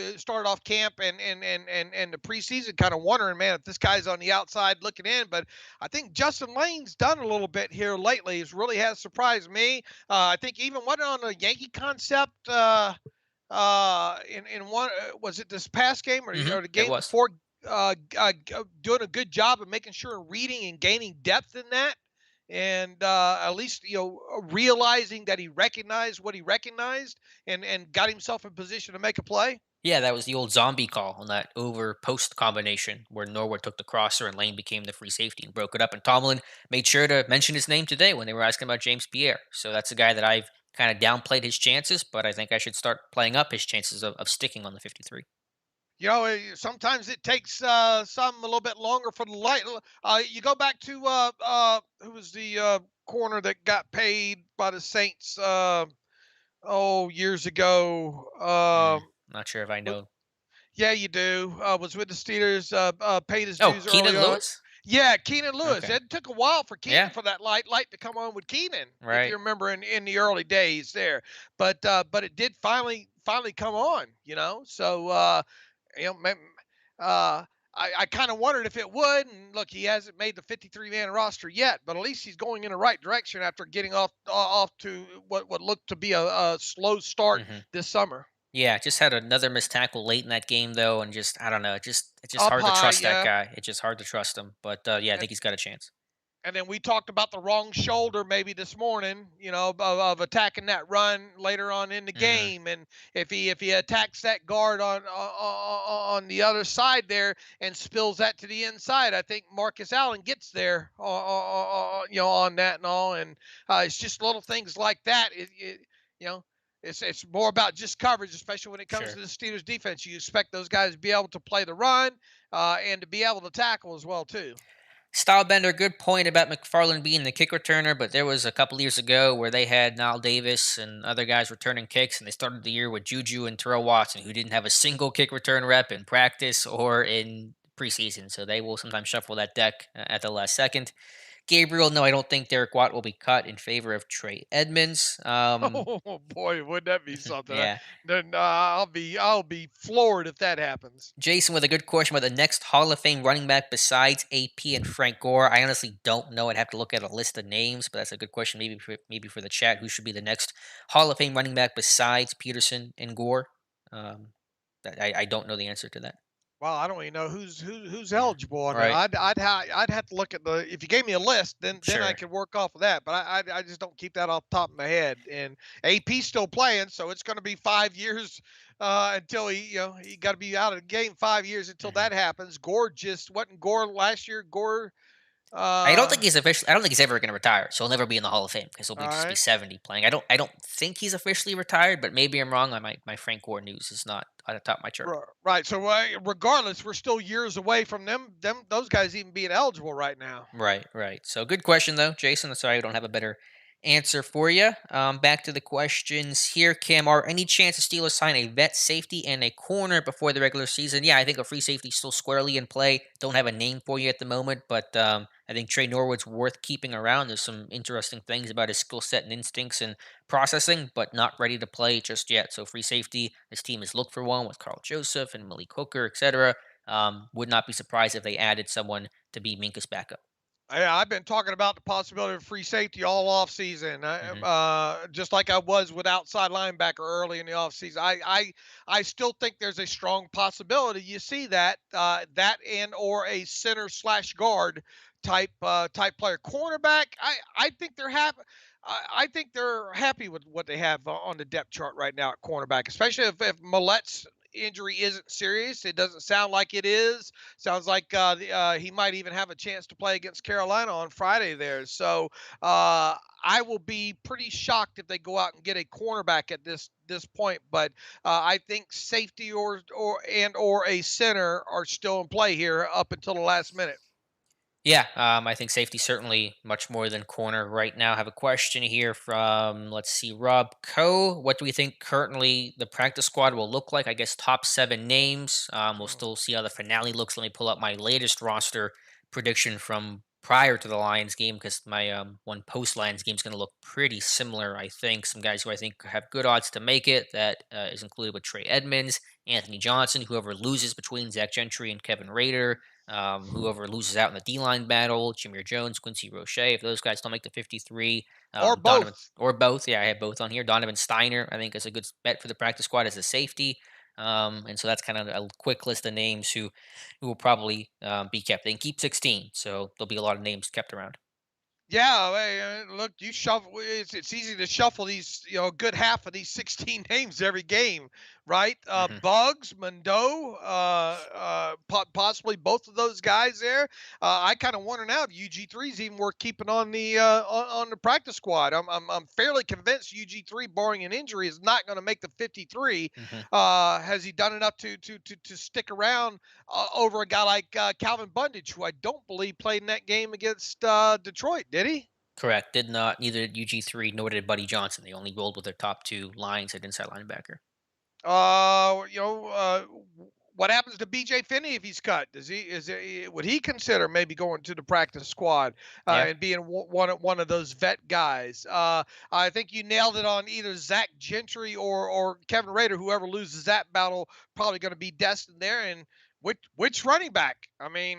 camp and the preseason, kind of wondering, man, if this guy's on the outside looking in. But I think Justin Lane's done a little bit here lately. It really has surprised me. I think even what on the Yankee concept. In one was it this past game or the It game was. before, doing a good job of making sure reading and gaining depth in that, and at least realizing that he recognized what he recognized and got himself in position to make a play. Yeah, that was the old zombie call on that over post combination where Norwood took the crosser and Lane became the free safety and broke it up. And Tomlin made sure to mention his name today when they were asking about James Pierre. So that's a guy that I've kind of downplayed his chances, but I think I should start playing up his chances of sticking on the 53. Sometimes it takes some a little bit longer for the light. You go back to who was the corner that got paid by the Saints years ago. Not sure if I know. Yeah, you do. Was with the Steelers, paid his Oh, dues early Keenan on. Lewis? Yeah, Keenan Lewis. Okay. It took a while for Keenan Yeah, for that light to come on with Keenan, if right. you remember in the early days there. But it did finally come on. So you know, uh, I kind of wondered if it would. And look, he hasn't made the 53-man roster yet, but at least he's going in the right direction after getting off to what looked to be a slow start hmm this summer. Yeah, just had another missed tackle late in that game though, and just I don't know, it's just Up hard to high, trust that yeah. guy. It's just hard to trust him. But yeah, I And think he's got a chance. and then we talked about the wrong shoulder maybe this morning, of attacking that run later on in the hmm game. And if he attacks that guard on the other side there and spills that to the inside, I think Marcus Allen gets there, on that and all. And it's just little things like that. You know. It's more about just coverage, especially when it comes to Sure. the Steelers defense. You expect those guys to be able to play the run, and to be able to tackle as well too. Stylebender, good point about McFarland being the kick returner, but there was a couple years ago where they had Nile Davis and other guys returning kicks, and they started the year with Juju and Terrell Watson, who didn't have a single kick return rep in practice or in preseason. So they will sometimes shuffle that deck at the last second. Gabriel, no, I don't think Derek Watt will be cut in favor of Trey Edmonds. Oh boy, wouldn't that be something? Yeah, Then I'll be floored if that happens. Jason with a good question about the next Hall of Fame running back besides AP and Frank Gore. I honestly don't know. I'd have to look at a list of names, but that's a good question. Maybe for the chat, who should be the next Hall of Fame running back besides Peterson and Gore? Um, I don't know the answer to that. Well, I don't even know who's Yeah. eligible on that. Right. I'd have to look at the if you gave me a list, then I Sure. could work off of that. But I just don't keep that off the top of my head. And AP's still playing, so it's going to be 5 years until he got to be out of the game 5 years until Mhm. that happens. Gore just wasn't Gore last year. Gore, I don't uh, think he's officially. I don't think he's ever going to retire. So he'll never be in the Hall of Fame because he'll all be just be right. 70 playing. I don't think he's officially retired, but maybe I'm wrong. My Frank Gore news is not at the top of my chart. Right. So regardless, we're still years away from those guys even being eligible right now. Right, right. So good question though, Jason. Sorry, I don't have a better answer for you. Back to the questions here, Kim. Are any chance the Steelers sign a vet safety and a corner before the regular season? Yeah, I think a free safety is still squarely in play. Don't have a name for you at the moment, but I think Trey Norwood's worth keeping around. There's some interesting things about his skill set and instincts and processing, but not ready to play just yet. So free safety, this team has looked for one with Carl Joseph and Malik Hooker, etc. Would not be surprised if they added someone to be Minka's backup. I've been talking about the possibility of free safety all off season, hmm just like I was with outside linebacker early in the off season. I still think there's a strong possibility you see that and or a center slash guard type player. Cornerback, I think they're happy. I think they're happy with what they have on the depth chart right now at cornerback, especially if Millet's injury isn't serious. It doesn't sound like it is. Sounds like he might even have a chance to play against Carolina on Friday there. So I will be pretty shocked if they go out and get a cornerback at this point. But I think safety or a center are still in play here up until the last minute. Yeah, I think safety certainly much more than corner right now. I have a question here from, let's see, Rob Coe. What do we think currently the practice squad will look like? I guess top seven names. We'll still see how the finale looks. Let me pull up my latest roster prediction from prior to the Lions game, because my one post Lions game is going to look pretty similar. I think some guys who I think have good odds to make it. That is included with Trey Edmonds, Anthony Johnson, whoever loses between Zach Gentry and Kevin Rader. Whoever loses out in the D line battle, Jameer Jones, Quincy Roche, if those guys don't make the 53, Or Donovan, both. or both. Yeah, I have both on here. Donovan Steiner, I think, is a good bet for the practice squad as a safety. And so that's kind of a quick list of names who will probably be kept. They can keep 16, so there'll be a lot of names kept around. Yeah, look, you shuffle. It's easy to shuffle these, a good half of these 16 names every game, right? Hmm. Bugs, Mondeau, possibly both of those guys there. I kind of wonder now if UG3 is even worth keeping on the on the practice squad. I'm fairly convinced UG3, barring an injury, is not going to make the 53. Hmm. Has he done enough to stick around over a guy like Calvin Bundage, who I don't believe played in that game against Detroit? Did he? Correct. Did not. Neither did UG3, nor did Buddy Johnson. They only rolled with their top two lines at inside linebacker. Uh, you know, uh, what happens to BJ Finney if he's cut? Would he consider maybe going to the practice squad Yeah. and being one of those vet guys? I think you nailed it on either Zach Gentry or Kevin Rader. Whoever loses that battle probably going to be destined there. And which running back? I mean,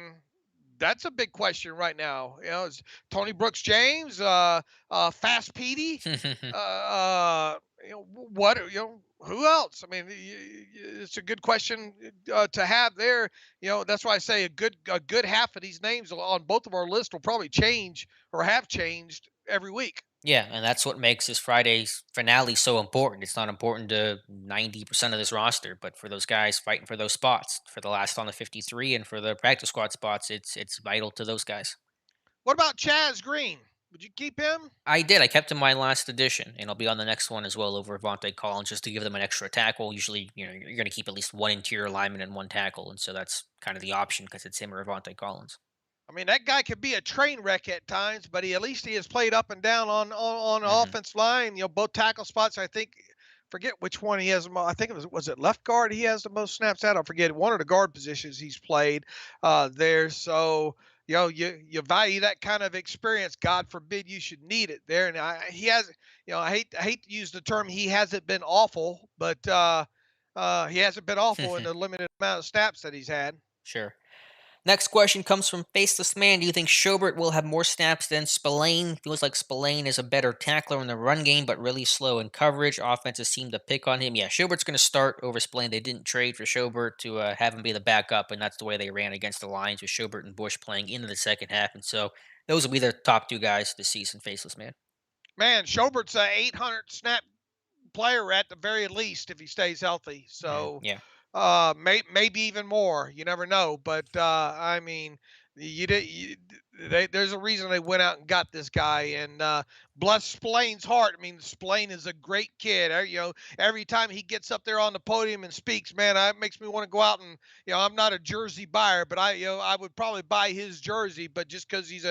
that's a big question right now. Is Tony Brooks James, Fast Petey, what who else? I mean, it's a good question to have there. That's why I say a good half of these names on both of our list will probably change or have changed every week. Yeah, and that's what makes this Friday's finale so important. It's not important to 90% of this roster, but for those guys fighting for those spots, for the last on the 53 and for the practice squad spots, it's vital to those guys. What about Chaz Green? Would you keep him? I did. I kept him my last edition, and I'll be on the next one as well over Vontae Collins just to give them an extra tackle. Usually, you're going to keep at least one interior lineman and one tackle, and so that's kind of the option because it's him or Vontae Collins. I mean, that guy could be a train wreck at times, but at least he has played up and down on the Hmm. offense line. Both tackle spots. I think, forget which one he has. I think it was left guard. He has the most snaps out. I forget one of the guard positions he's played there. So you value that kind of experience. God forbid you should need it there. And he has. I hate to use the term. He hasn't been awful, but he hasn't been awful in the limited amount of snaps that he's had. Sure. Next question comes from Faceless Man. Do you think Showbert will have more snaps than Spelaine? Feels like Spelaine is a better tackler in the run game, but really slow in coverage. Offenses seem to pick on him. Yeah, Showbert's going to start over Spelaine. They didn't trade for Showbert to have him be the backup, and that's the way they ran against the Lions with Showbert and Bush playing into the second half. And so those will be their top two guys this season, Faceless Man. Man, Schobert's a 800 snap player at the very least if he stays healthy. So Yeah. maybe even more. You never know. But I mean, you did. There's a reason they went out and got this guy, and bless Splain's heart. I mean, Spillane is a great kid. Every time he gets up there on the podium and speaks, man, that makes me want to go out and, I'm not a jersey buyer, but I would probably buy his jersey. But just because he's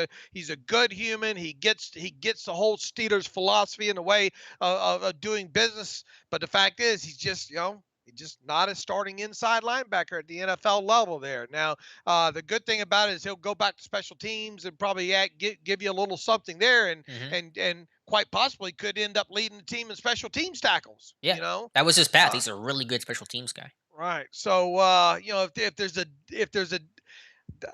a good human, he gets the whole Steelers philosophy in the way of doing business. But the fact is, he's just not a starting inside linebacker at the NFL level there. Now, the good thing about it is he'll go back to special teams and probably give you a little something there, and Hmm. and quite possibly could end up leading the team in special teams tackles. Yeah. That was his path. Uh, He's a really good special teams guy. right. So if there's a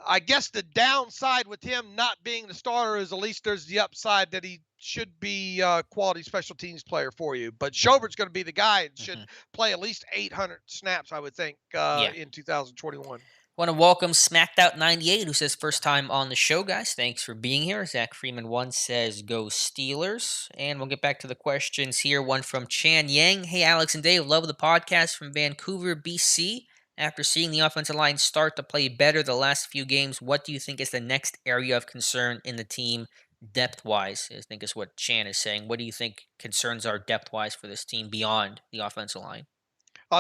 I guess the downside with him not being the starter is at least there's the upside that he should be a quality special teams player for you. But Schobert's going to be the guy and should Hmm. play at least 800 snaps, I would think, Yeah. in 2021. Want to welcome Smacked Out 98, who says first time on the show, guys. Thanks for being here. Zach Freeman one says go Steelers, and we'll get back to the questions here. One from Chan Yang. Hey, Alex and Dave, love the podcast from Vancouver, BC. After seeing the offensive line start to play better the last few games, what do you think is the next area of concern in the team depth wise? I think is what Chan is saying. What do you think concerns are depth wise for this team beyond the offensive line?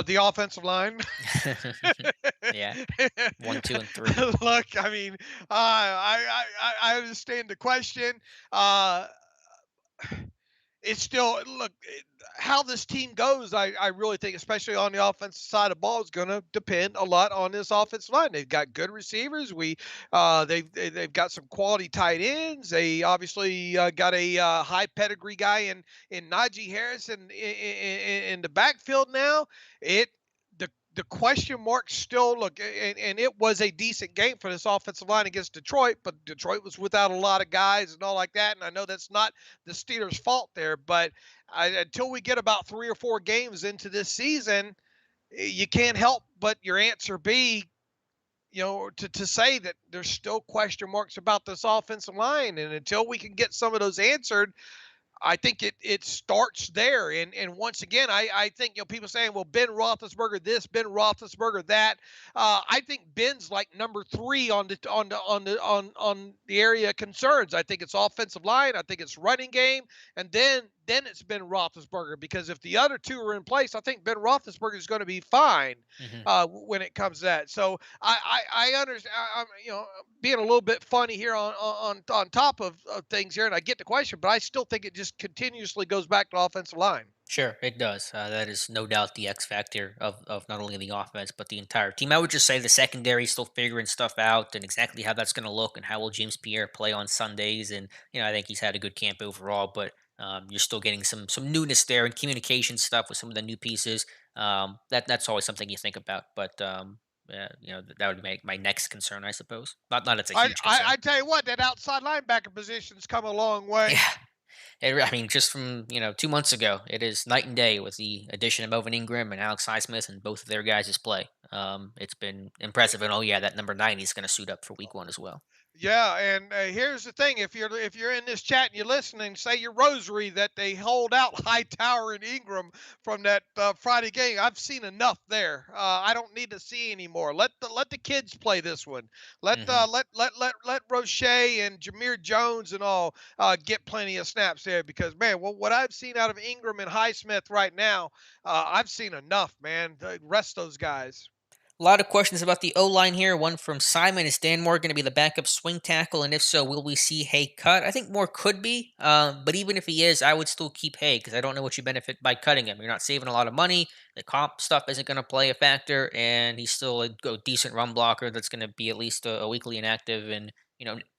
The offensive line. Yeah, one, two, and three. Look, I mean, I understand the question. Uh, it's still look how this team goes. I really think, especially on the offensive side of the ball, is going to depend a lot on this offensive line. They've got good receivers. They've got some quality tight ends. They obviously got a high pedigree guy in Najee Harris in the backfield now. It the question marks still look, and it was a decent game for this offensive line against Detroit, but Detroit was without a lot of guys and all like that. And I know that's not the Steelers' fault there, but until we get about 3 or 4 games into this season, you can't help but your answer be, to say that there's still question marks about this offensive line. And until we can get some of those answered, I think it starts there. And once again, I think people saying, well, Ben Roethlisberger this, Ben Roethlisberger that. I think Ben's like number 3 on the area of concerns. I think it's offensive line. I think it's running game, and then it's Ben Roethlisberger, because if the other two are in place, I think Ben Roethlisberger is going to be fine Hmm. when it comes to that. So I understand. I'm being a little bit funny here on top of things here, and I get the question, but I still think it just continuously goes back to offensive line. Sure, it does. That is no doubt the X factor of not only the offense but the entire team. I would just say the secondary is still figuring stuff out and exactly how that's going to look and how will James Pierre play on Sundays. And I think he's had a good camp overall, but you're still getting some newness there and communication stuff with some of the new pieces. That's always something you think about. But yeah, that would be my next concern, I suppose. Not it's a I, huge I concern. I tell you what, that outside linebacker position's come a long Yeah. way. I mean, just from 2 months ago, it is night and day with the addition of Melvin Ingram and Alex Highsmith and both of their guys' play. It's been impressive, and oh yeah, that number 90 is going to suit up for Week 1 as well. Yeah, and here's the thing: if you're in this chat and you're listening, say your rosary that they hold out Hightower and Ingram from that Friday game. I've seen enough there. I don't need to see anymore. Let the kids play this one. Let Hmm. uh, let Roche and Jameer Jones and all get plenty of snaps there, because man, what I've seen out of Ingram and Highsmith right now, I've seen enough, man. Rest those guys. A lot of questions about the O line here. One from Simon: is Dan Moore going to be the backup swing tackle? And if so, will we see Hay cut? I think Moore could be, but even if he is, I would still keep Hay because I don't know what you benefit by cutting him. You're not saving a lot of money. The comp stuff isn't going to play a factor, and he's still a decent run blocker that's going to be at least a weekly inactive and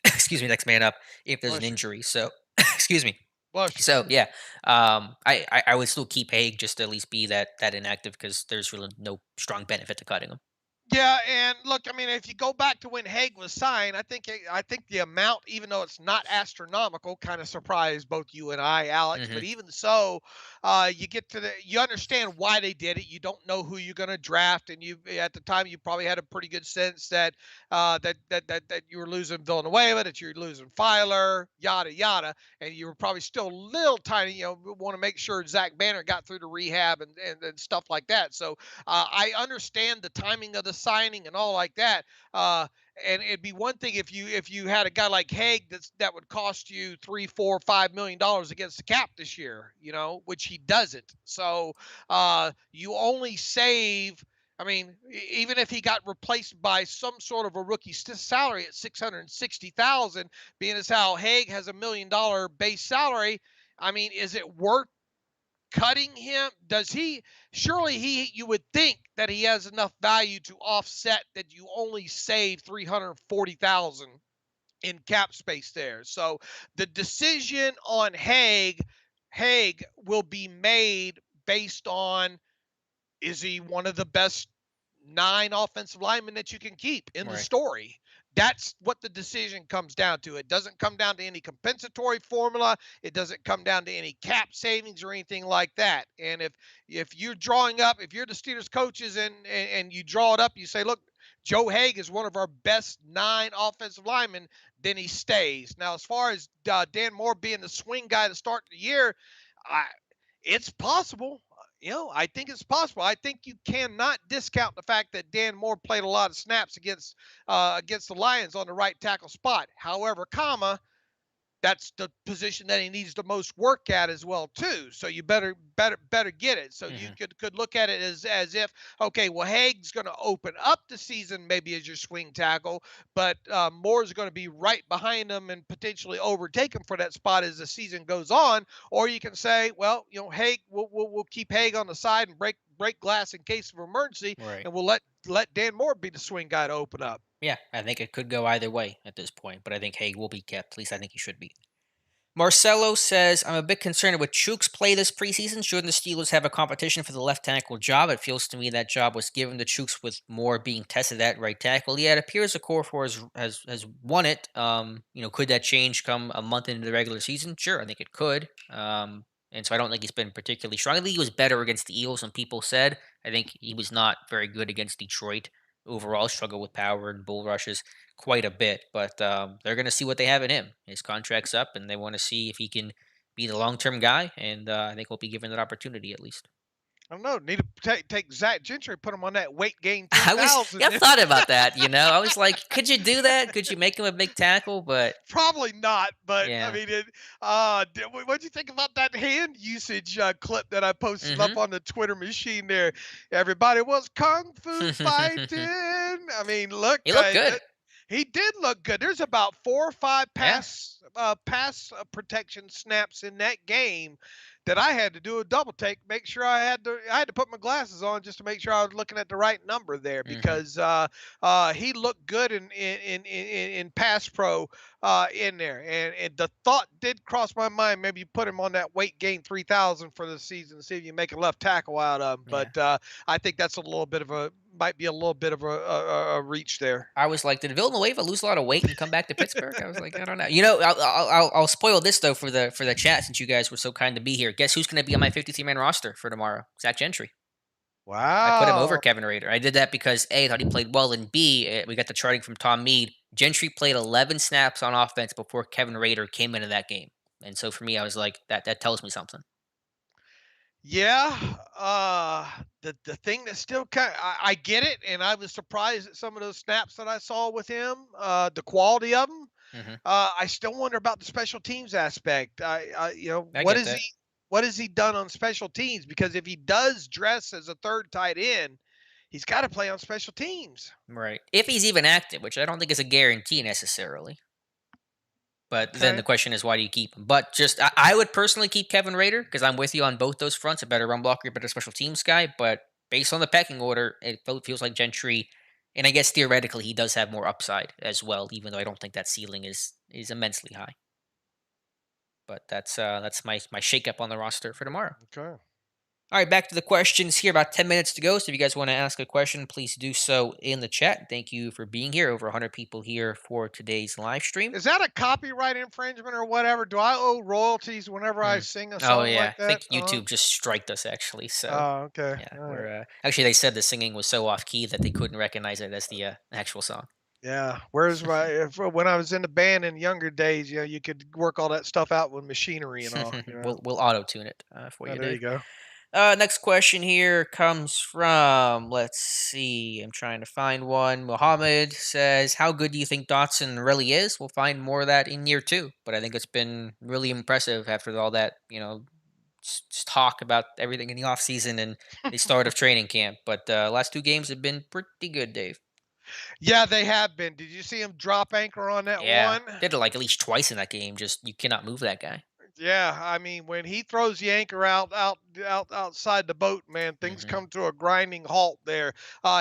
excuse me, next man up if there's an Bless you. injury. So excuse me. Bless you. So yeah, I would still keep Haig just to at least be that inactive because there's really no strong benefit to cutting him. Yeah, and look, I mean, if you go back to when Haig was signed, I think the amount, even though it's not astronomical, kind of surprised both you and I, Alex. Hmm. But even so, you understand why they did it. You don't know who you're going to draft, and you at the time you probably had a pretty good sense that that you were losing Villanueva, that you're losing Filer, yada yada, and you were probably still a little tiny. Want to make sure Zach Banner got through the rehab and stuff like that. So I understand the timing of the signing and all like that. And it'd be one thing if you had a guy like Haig that would cost you 3, 4, 5 million dollars against the cap this year, which he doesn't. So you only save. I mean, even if he got replaced by some sort of a rookie salary at 660,000, being as how Haig has $1 million base salary, I mean, is it worth cutting him? Does he? Surely you would think that he has enough value to offset that you only save 340,000 in cap space there. So the decision on Haig will be made based on, is he one of the best 9 offensive linemen that you can keep in the Right. story? That's what the decision comes down to. It doesn't come down to any compensatory formula. It doesn't come down to any cap savings or anything like that. And if you're drawing up, if you're the Steelers coaches and you draw it up, you say, look, Joe Haig is one of our best 9 offensive linemen, then he stays. Now, as far as Dan Moore being the swing guy to start the year, I, it's possible. I think it's possible. I think you cannot discount the fact that Dan Moore played a lot of snaps against the Lions on the right tackle spot. However, that's the position that he needs the most work at as well too. So you better get it. So you Hmm. could look at it as if, okay, well, Haig's going to open up the season maybe as your swing tackle, but Moore's going to be right behind him and potentially overtake him for that spot as the season goes on. Or you can say, well, Haig, we'll keep Haig on the side and break glass in case of emergency, Right. and we'll let Dan Moore be the swing guy to open up. Yeah, I think it could go either way at this point, but I think Haig will be kept. At least I think he should be. Marcelo says, I'm a bit concerned with Chuks play this preseason. Shouldn't the Steelers have a competition for the left tackle job? It feels to me that job was given to Chuks with more being tested at right tackle. Yeah, it appears the core four has won it. Could that change come a month into the regular season? Sure, I think it could. And so I don't think he's been particularly strong. I think he was better against the Eagles than people said. I think he was not very good against Detroit overall. Struggled with power and bull rushes quite a bit, but they're going to see what they have in him. His contract's up, and they want to see if he can be the long term guy. And I think he'll be given that opportunity at least. I don't know. Need to take Zach Gentry, put him on that weight gain I was, 3000. yeah, I've thought about that. I was like, could you do that? Could you make him a big tackle? But Probably not, but I yeah, mean, what'd you think about that hand usage clip that I posted mm-hmm. up on the Twitter machine there? Everybody was kung fu fighting. I mean, look, He looked good. he did look good. There's about 4 or 5 Yeah. pass protection snaps in that game that I had to do a double take, make sure I had to put my glasses on just to make sure I was looking at the right number there Mm-hmm. because he looked good in pass pro in there, and the thought did cross my mind maybe you put him on that weight gain 3000 for the season, see if you make a left tackle out of him. Yeah. But I think that's might be a little bit of a reach there. I was like, did Villanueva lose a lot of weight and come back to Pittsburgh? I was like, I don't know. I'll spoil this though for the chat since you guys were so kind to be here. Guess who's going to be on my 53-man roster for tomorrow? Zach Gentry. I put him over Wow. Kevin Rader. I did that because A, I thought he played well, and B, we got the charting from Tom Mead. Gentry played 11 snaps on offense before Kevin Rader came into that game, and so for me, I was like, that tells me something. Yeah, the thing that still kind I get it, and I was surprised at some of those snaps that I saw with him, the quality of them. Hmm. I still wonder about the special teams aspect. I What get is that. what has he done on special teams? Because if he does dress as a third tight end, he's got to play on special teams. Right. If he's even active, which I don't think is a guarantee necessarily. But then the Okay. question is, why do you keep him? But just, I would personally keep Kevin Rader because I'm with you on both those fronts. A better run blocker, a better special teams guy. But based on the pecking order, it feels like Gentry, and I guess theoretically he does have more upside as well, even though I don't think that ceiling is immensely high. But that's my shakeup on the roster for tomorrow. Okay. All right, back to the questions here. About 10 minutes to go. So if you guys want to ask a question, please do so in the chat. Thank you for being here. Over 100 people here for today's live stream. Is that a copyright infringement or whatever? Do I owe royalties whenever I Hmm. sing a Oh song like yeah, I that? think YouTube just striked us actually. So Oh, okay. yeah, All right. we're actually they said the singing was so off key that they couldn't recognize it as the actual song. Yeah. Where's my when I was in the band in younger days, you could work all that stuff out with machinery and all. We'll auto tune it for Oh, you, there you Dave. go. Next question here comes from, let's see, I'm trying to find one. Mohammed says, how good do you think Dotson really is? We'll find more of that in year two, but I think it's been really impressive after all that, talk about everything in the offseason and the start of training camp. But last two games have been pretty good, Dave. Yeah, they have been. Did you see him drop anchor on that Yeah, one? did it like at least twice in that game. Just you cannot move that guy. Yeah, I mean, when he throws the anchor outside the boat, man, things Hmm. come to a grinding halt there.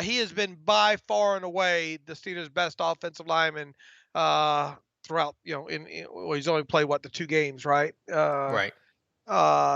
He has been by far and away the Steelers' best offensive lineman throughout. Well, he's only played the 2 games, right? Right.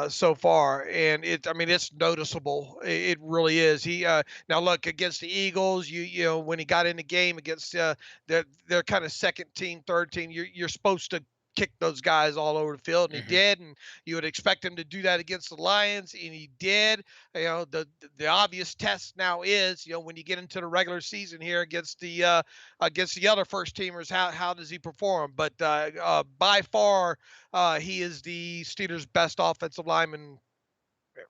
So far, and I mean, it's noticeable. It really is. He now look against the Eagles. When he got in the game against their kind of second team, third team, you're supposed to kick those guys all over the field, and he Hmm. did. And you would expect him to do that against the Lions, and he did. The obvious test now is, when you get into the regular season here against the other first teamers, how does he perform? But by far, he is the Steelers' best offensive lineman,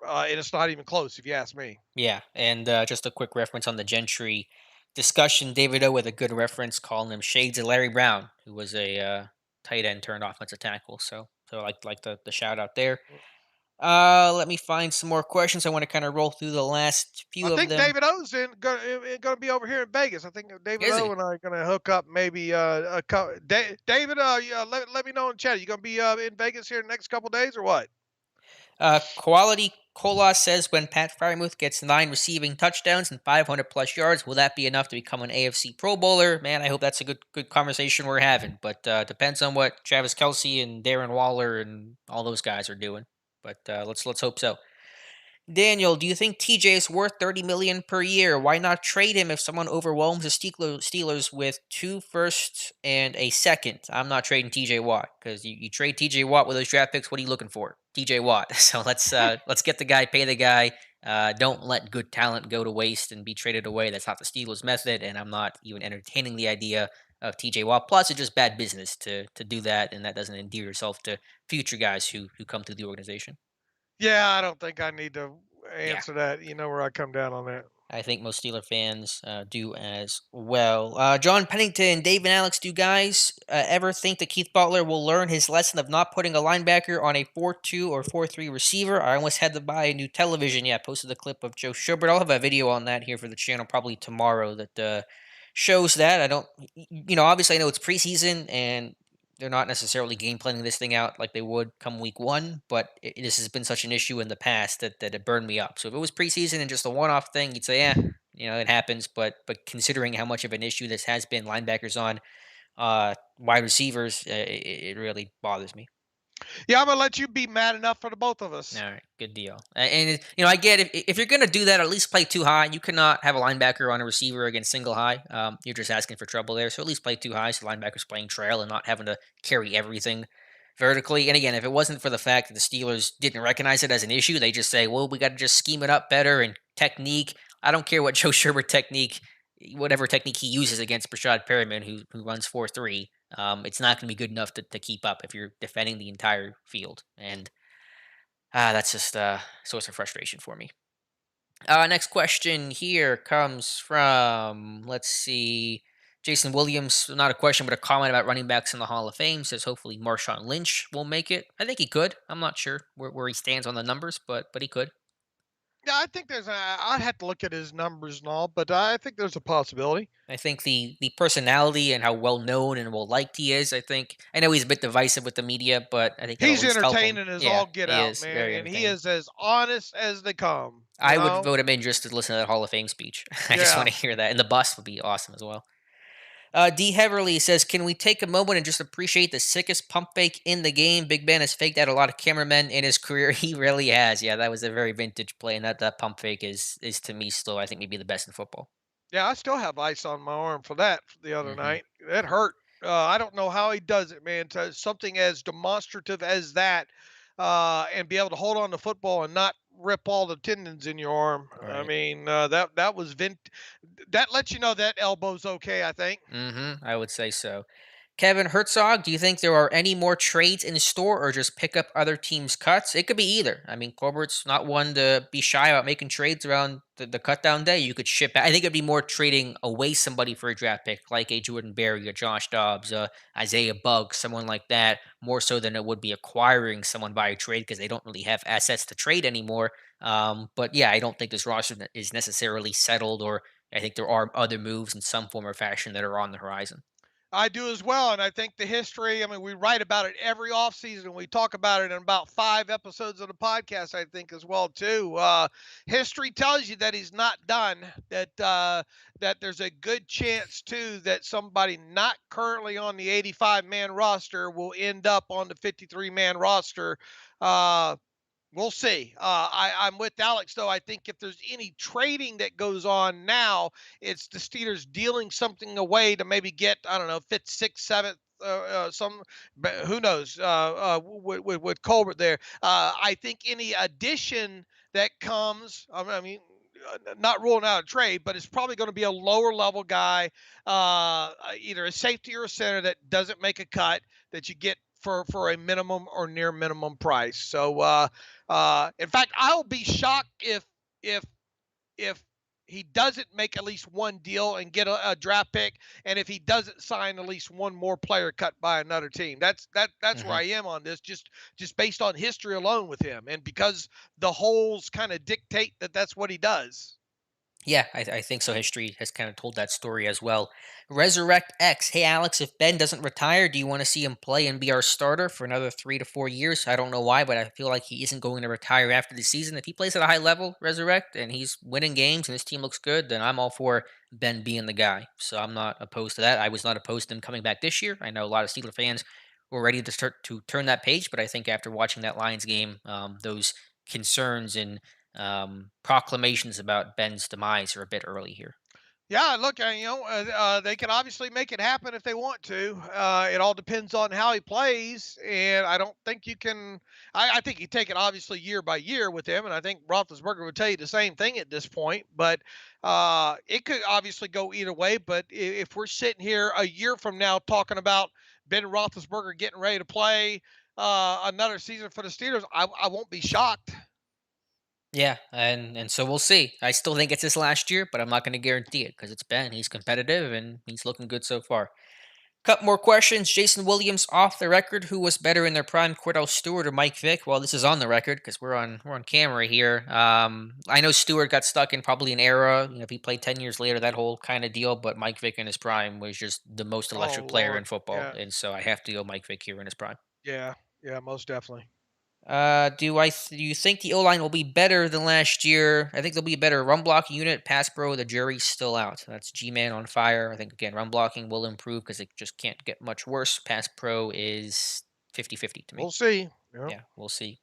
and it's not even close, if you ask me. Yeah, and just a quick reference on the Gentry discussion. David O with a good reference, calling him shades of Larry Brown, who was a tight end turned offensive tackle. So like the shout out there. Let me find some more questions. I want to kind of roll through the last I few of think them. David O's going to be over here in Vegas. I think David Is O he? and I are going to hook up maybe David. Let me know in chat. You going to be in Vegas here in the next couple days or what? Quality Cola says when Pat Fryermuth gets 9 receiving touchdowns and 500 plus yards, will that be enough to become an AFC Pro Bowler? Man, I hope that's a good conversation we're having. But depends on what Travis Kelsey and Darren Waller and all those guys are doing. But let's hope so. Daniel, do you think TJ is worth 30 million per year? Why not trade him if someone overwhelms the Steelers with 2 firsts and a second? I'm not trading TJ Watt because you trade TJ Watt with those draft picks. What are you looking for? TJ Watt. So let's get the guy, pay the guy. Don't let good talent go to waste and be traded away. That's not the Steelers' method, and I'm not even entertaining the idea of TJ Watt. Plus, it's just bad business to do that, and that doesn't endear yourself to future guys who come through the organization. Yeah, I don't think I need to Yeah. answer that. You know where I come down on that. I think most Steeler fans do as well. John Pennington, Dave, and Alex, do you guys ever think that Keith Butler will learn his lesson of not putting a linebacker on a 4-2 or 4-3 receiver? I almost had to buy a new television. Yeah, I posted a clip of Joe Showbert. I'll have a video on that here for the channel probably tomorrow that shows that. I don't, obviously I know it's preseason and they're not necessarily game planning this thing out like they would come week one, but this has been such an issue in the past that it burned me up. So if it was preseason and just a one-off thing, you'd say, yeah, it happens. But considering how much of an issue this has been, linebackers on wide receivers, it really bothers me. Yeah, I'm gonna let you be mad enough for the both of All us. right, good deal. I get if you're gonna do that, at least play too high. You cannot have a linebacker on a receiver against single high. You're just asking for trouble there. So at least play too high, so linebackers playing trail and not having to carry everything vertically. And again, if it wasn't for the fact that the Steelers didn't recognize it as an issue, they just say, "Well, we got to just scheme it up better and technique." I don't care what Joe Sherbert technique, whatever technique he uses against Brashad Perriman, who runs 4-3. It's not going to be good enough to keep up if you're defending the entire field and. That's just a source of frustration for me. Next question here comes from, let's see, Jason Williams. Not a question, but a comment about running backs in the Hall of Fame. Says hopefully Marshawn Lynch will make it. I think he could. I'm not sure where he stands on the numbers, but he could. Yeah, I think I'd have to look at his numbers and all, but I think there's a possibility. I think the personality and how well known and well liked he is. I know he's a bit divisive with the media, but I think that'll at He's least help him. entertaining as Yeah, all get he out, is man, very and he entertaining. is as honest as they come. I would vote him in just to listen to that Hall of Fame speech. I just Yeah. want to hear that. And the bus would be awesome as well. D. Heverly says, "Can we take a moment and just appreciate the sickest pump fake in the game? Big Ben has faked out a lot of cameramen in his career. He really has. Yeah, that was a very vintage play, and that pump fake is to me still, I think, maybe the best in football." Yeah, I still have ice on my arm for that the other Hmm. night. It hurt. I don't know how he does it, man. To something as demonstrative as that, and be able to hold on to football and not rip all the tendons in your arm. I Right. mean, that was That lets you know that elbow's okay. I think. I would say so. Kevin Herzog, do you think there are any more trades in store or just pick up other teams' cuts? It could be either. I mean, Colbert's not one to be shy about making trades around the cut down day. You could ship. I think it'd be more trading away somebody for a draft pick, like a Jordan Berry, a Josh Dobbs, Isaiah Bugg, someone like that, more so than it would be acquiring someone by a trade because they don't really have assets to trade anymore. But yeah, I don't think this roster is necessarily settled, or I think there are other moves in some form or fashion that are on the horizon. I do as well, and I think the history. I mean, we write about it every offseason. We talk about it in about 5 episodes of the podcast. I think as well too. History tells you that he's not done. That there's a good chance too that somebody not currently on the 85-man roster will end up on the 53-man roster. Uh, We'll see. I'm with Alex though. I think if there's any trading that goes on now, it's the Steelers dealing something away to maybe get, I don't know, fifth, sixth, seventh who knows, with Colbert there. I think any addition that comes, I mean, not ruling out a trade, but it's probably going to be a lower level guy, either a safety or a center that doesn't make a cut that you get for a minimum or near minimum price. So, in fact, I'll be shocked if if he doesn't make at least one deal and get a draft pick, and if he doesn't sign at least one more player cut by another team. That's where Hmm. I am on this, just based on history alone with him, and because the holes kind of dictate that that's what he does. Yeah, I think so. History has kind of told that story as well. Resurrect X. Hey, Alex, if Ben doesn't retire, do you want to see him play and be our starter for another 3 to 4 years? I don't know why, but I feel like he isn't going to retire after the season. If he plays at a high level, Resurrect, and he's winning games and his team looks good, then I'm all for Ben being the guy. So I'm not opposed to that. I was not opposed to him coming back this year. I know a lot of Steeler fans were ready to start to turn that page, but I think after watching that Lions game, those concerns and proclamations about Ben's demise are a bit early here. Yeah, look, they can obviously make it happen if they want to. It all depends on how he plays, and I don't think you can. I think you take it obviously year by year with him, and I think Roethlisberger would tell you the same thing at this point. But it could obviously go either way. But if we're sitting here a year from now talking about Ben Roethlisberger getting ready to play another season for the Steelers, I won't be shocked. Yeah, and so we'll see. I still think it's his last year, but I'm not going to guarantee it because it's Ben. He's competitive and he's looking good so far. Couple more questions. Jason Williams off the record. Who was better in their prime, Cordell Stewart or Mike Vick? Well, this is on the record because we're on camera here. I know Stewart got stuck in probably an era. If he played 10 years later, that whole kind of deal. But Mike Vick in his prime was just the most Oh electric player in Lord, football, yeah, and so I have to go Mike Vick here in his prime. yeah, yeah, most definitely. Do you think the O line will be better than last year? I think there'll be a better run blocking unit. Pass pro, the jury's still out. That's G Man on fire. I think again run blocking will improve because it just can't get much worse. Pass pro is 50-50 to me. We'll see. Yeah. Yeah, we'll see.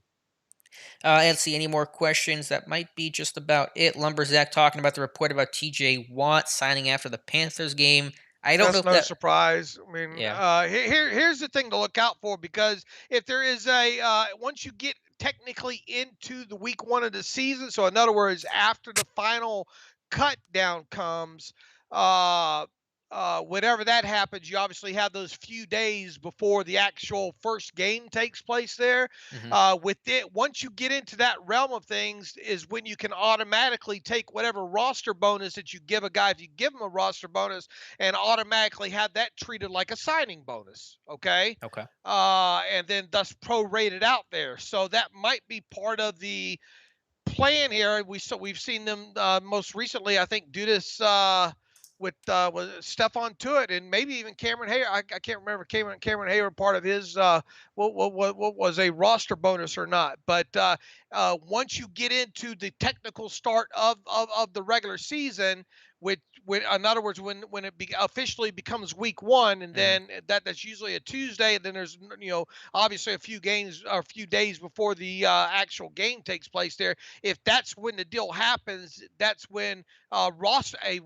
Let's see any more questions. That might be just about it. Lumberzack talking about the report about T.J. Watt signing after the Panthers game. I don't know That's if no that. surprise. I mean, Yeah. here's the thing to look out for, because if there is a once you get technically into the week one of the season, so in other words, after the final cut down comes, uh, whenever that happens, you obviously have those few days before the actual first game takes place there. Hmm. With it, once you get into that realm of things, is when you can automatically take whatever roster bonus that you give a guy, if you give him a roster bonus, and automatically have that treated like a signing bonus. Okay. Okay. And then thus prorated out there. So that might be part of the plan here. We've seen them most recently, I think, do this with Stephon Tuitt and maybe even Cameron Hayward. I can't remember Cameron Hayward part of his what was a roster bonus or not. But once you get into the technical start of the regular season, which in other words, when it officially becomes week one, and Hmm. then that's usually a Tuesday, and then there's obviously a few games or a few days before the actual game takes place there. If that's when the deal happens, that's when a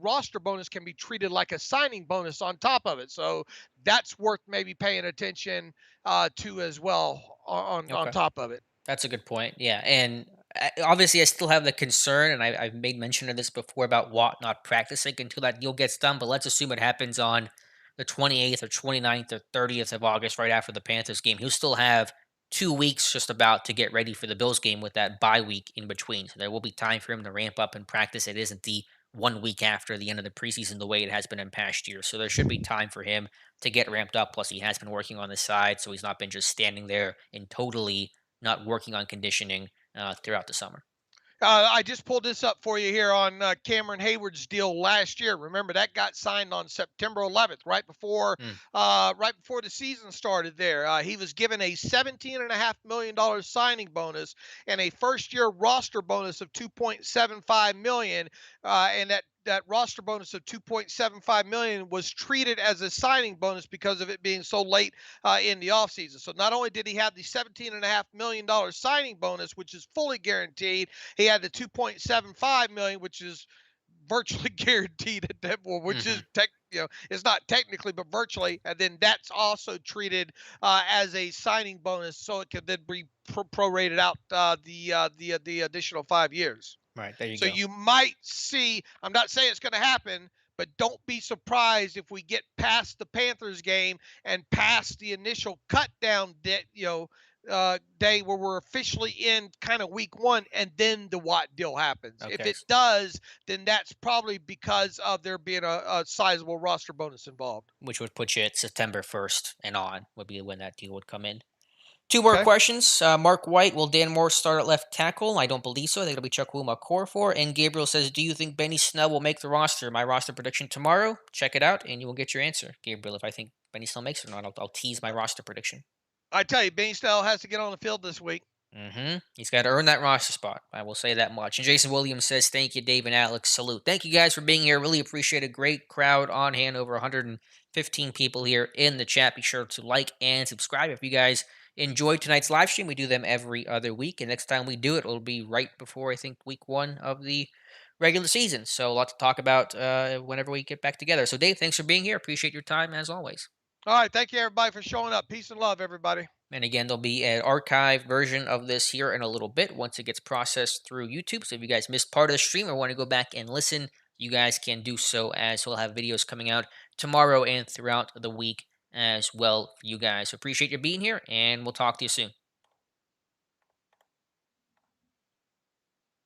roster bonus can be treated like a signing bonus on top of it. So that's worth maybe paying attention to as well on Okay. top of it. That's a good point. Yeah, and obviously, I still have the concern, and I've made mention of this before about Watt not practicing until that deal gets done. But let's assume it happens on the 28th or 29th or 30th of August, right after the Panthers game. He'll still have 2 weeks just about to get ready for the Bills game with that bye week in between. So there will be time for him to ramp up and practice. It isn't the 1 week after the end of the preseason the way it has been in past years. So there should be time for him to get ramped up. Plus, he has been working on the side, so he's not been just standing there and totally not working on conditioning throughout the summer. I just pulled this up for you here on Cameron Hayward's deal last year. Remember that got signed on September 11th, Mm, right before the season started. There, he was given a $17.5 million signing bonus and a first-year roster bonus of 2.75 million, and that roster bonus of 2.75 million was treated as a signing bonus because of it being so late in the offseason. So not only did he have the $17.5 million signing bonus, which is fully guaranteed, he had the 2.75 million, which is virtually guaranteed at that point, which is hmm it's not technically, but virtually, and then that's also treated as a signing bonus, so it can then be prorated out the additional 5 years. Right, there you So go. you might see, I'm not saying it's going to happen, but don't be surprised if we get past the Panthers game and past the initial cut down day where we're officially in kind of week one, and then the Watt deal happens. If Okay. it does, then that's probably because of there being a sizable roster bonus involved. Which would put you at September 1st and on would be when that deal would come in. Two more Okay. questions. Mark White, will Dan Moore start at left tackle? I don't believe so. I think it'll be Chukwuma Okorafor. And Gabriel says, do you think Benny Snell will make the roster? My roster prediction tomorrow. Check it out, and you will get your answer, Gabriel. If I think Benny Snell makes it or not, I'll tease my roster prediction. I tell you, Bean Snell has to get on the field this week. He's got to earn that roster spot. I will say that much. And Jason Williams says, thank you, Dave and Alex. Salute. Thank you guys for being here. Really appreciate a great crowd on hand. Over 115 people here in the chat. Be sure to like and subscribe if you guys enjoyed tonight's live stream. We do them every other week. And next time we do it, it'll be right before, I think, week one of the regular season. So a lot to talk about whenever we get back together. So, Dave, thanks for being here. Appreciate your time as always. All right. Thank you, everybody, for showing up. Peace and love, everybody. And again, there'll be an archived version of this here in a little bit once it gets processed through YouTube. So if you guys missed part of the stream or want to go back and listen, you guys can do so, as we'll have videos coming out tomorrow and throughout the week as well for you guys. So appreciate you being here, and we'll talk to you soon.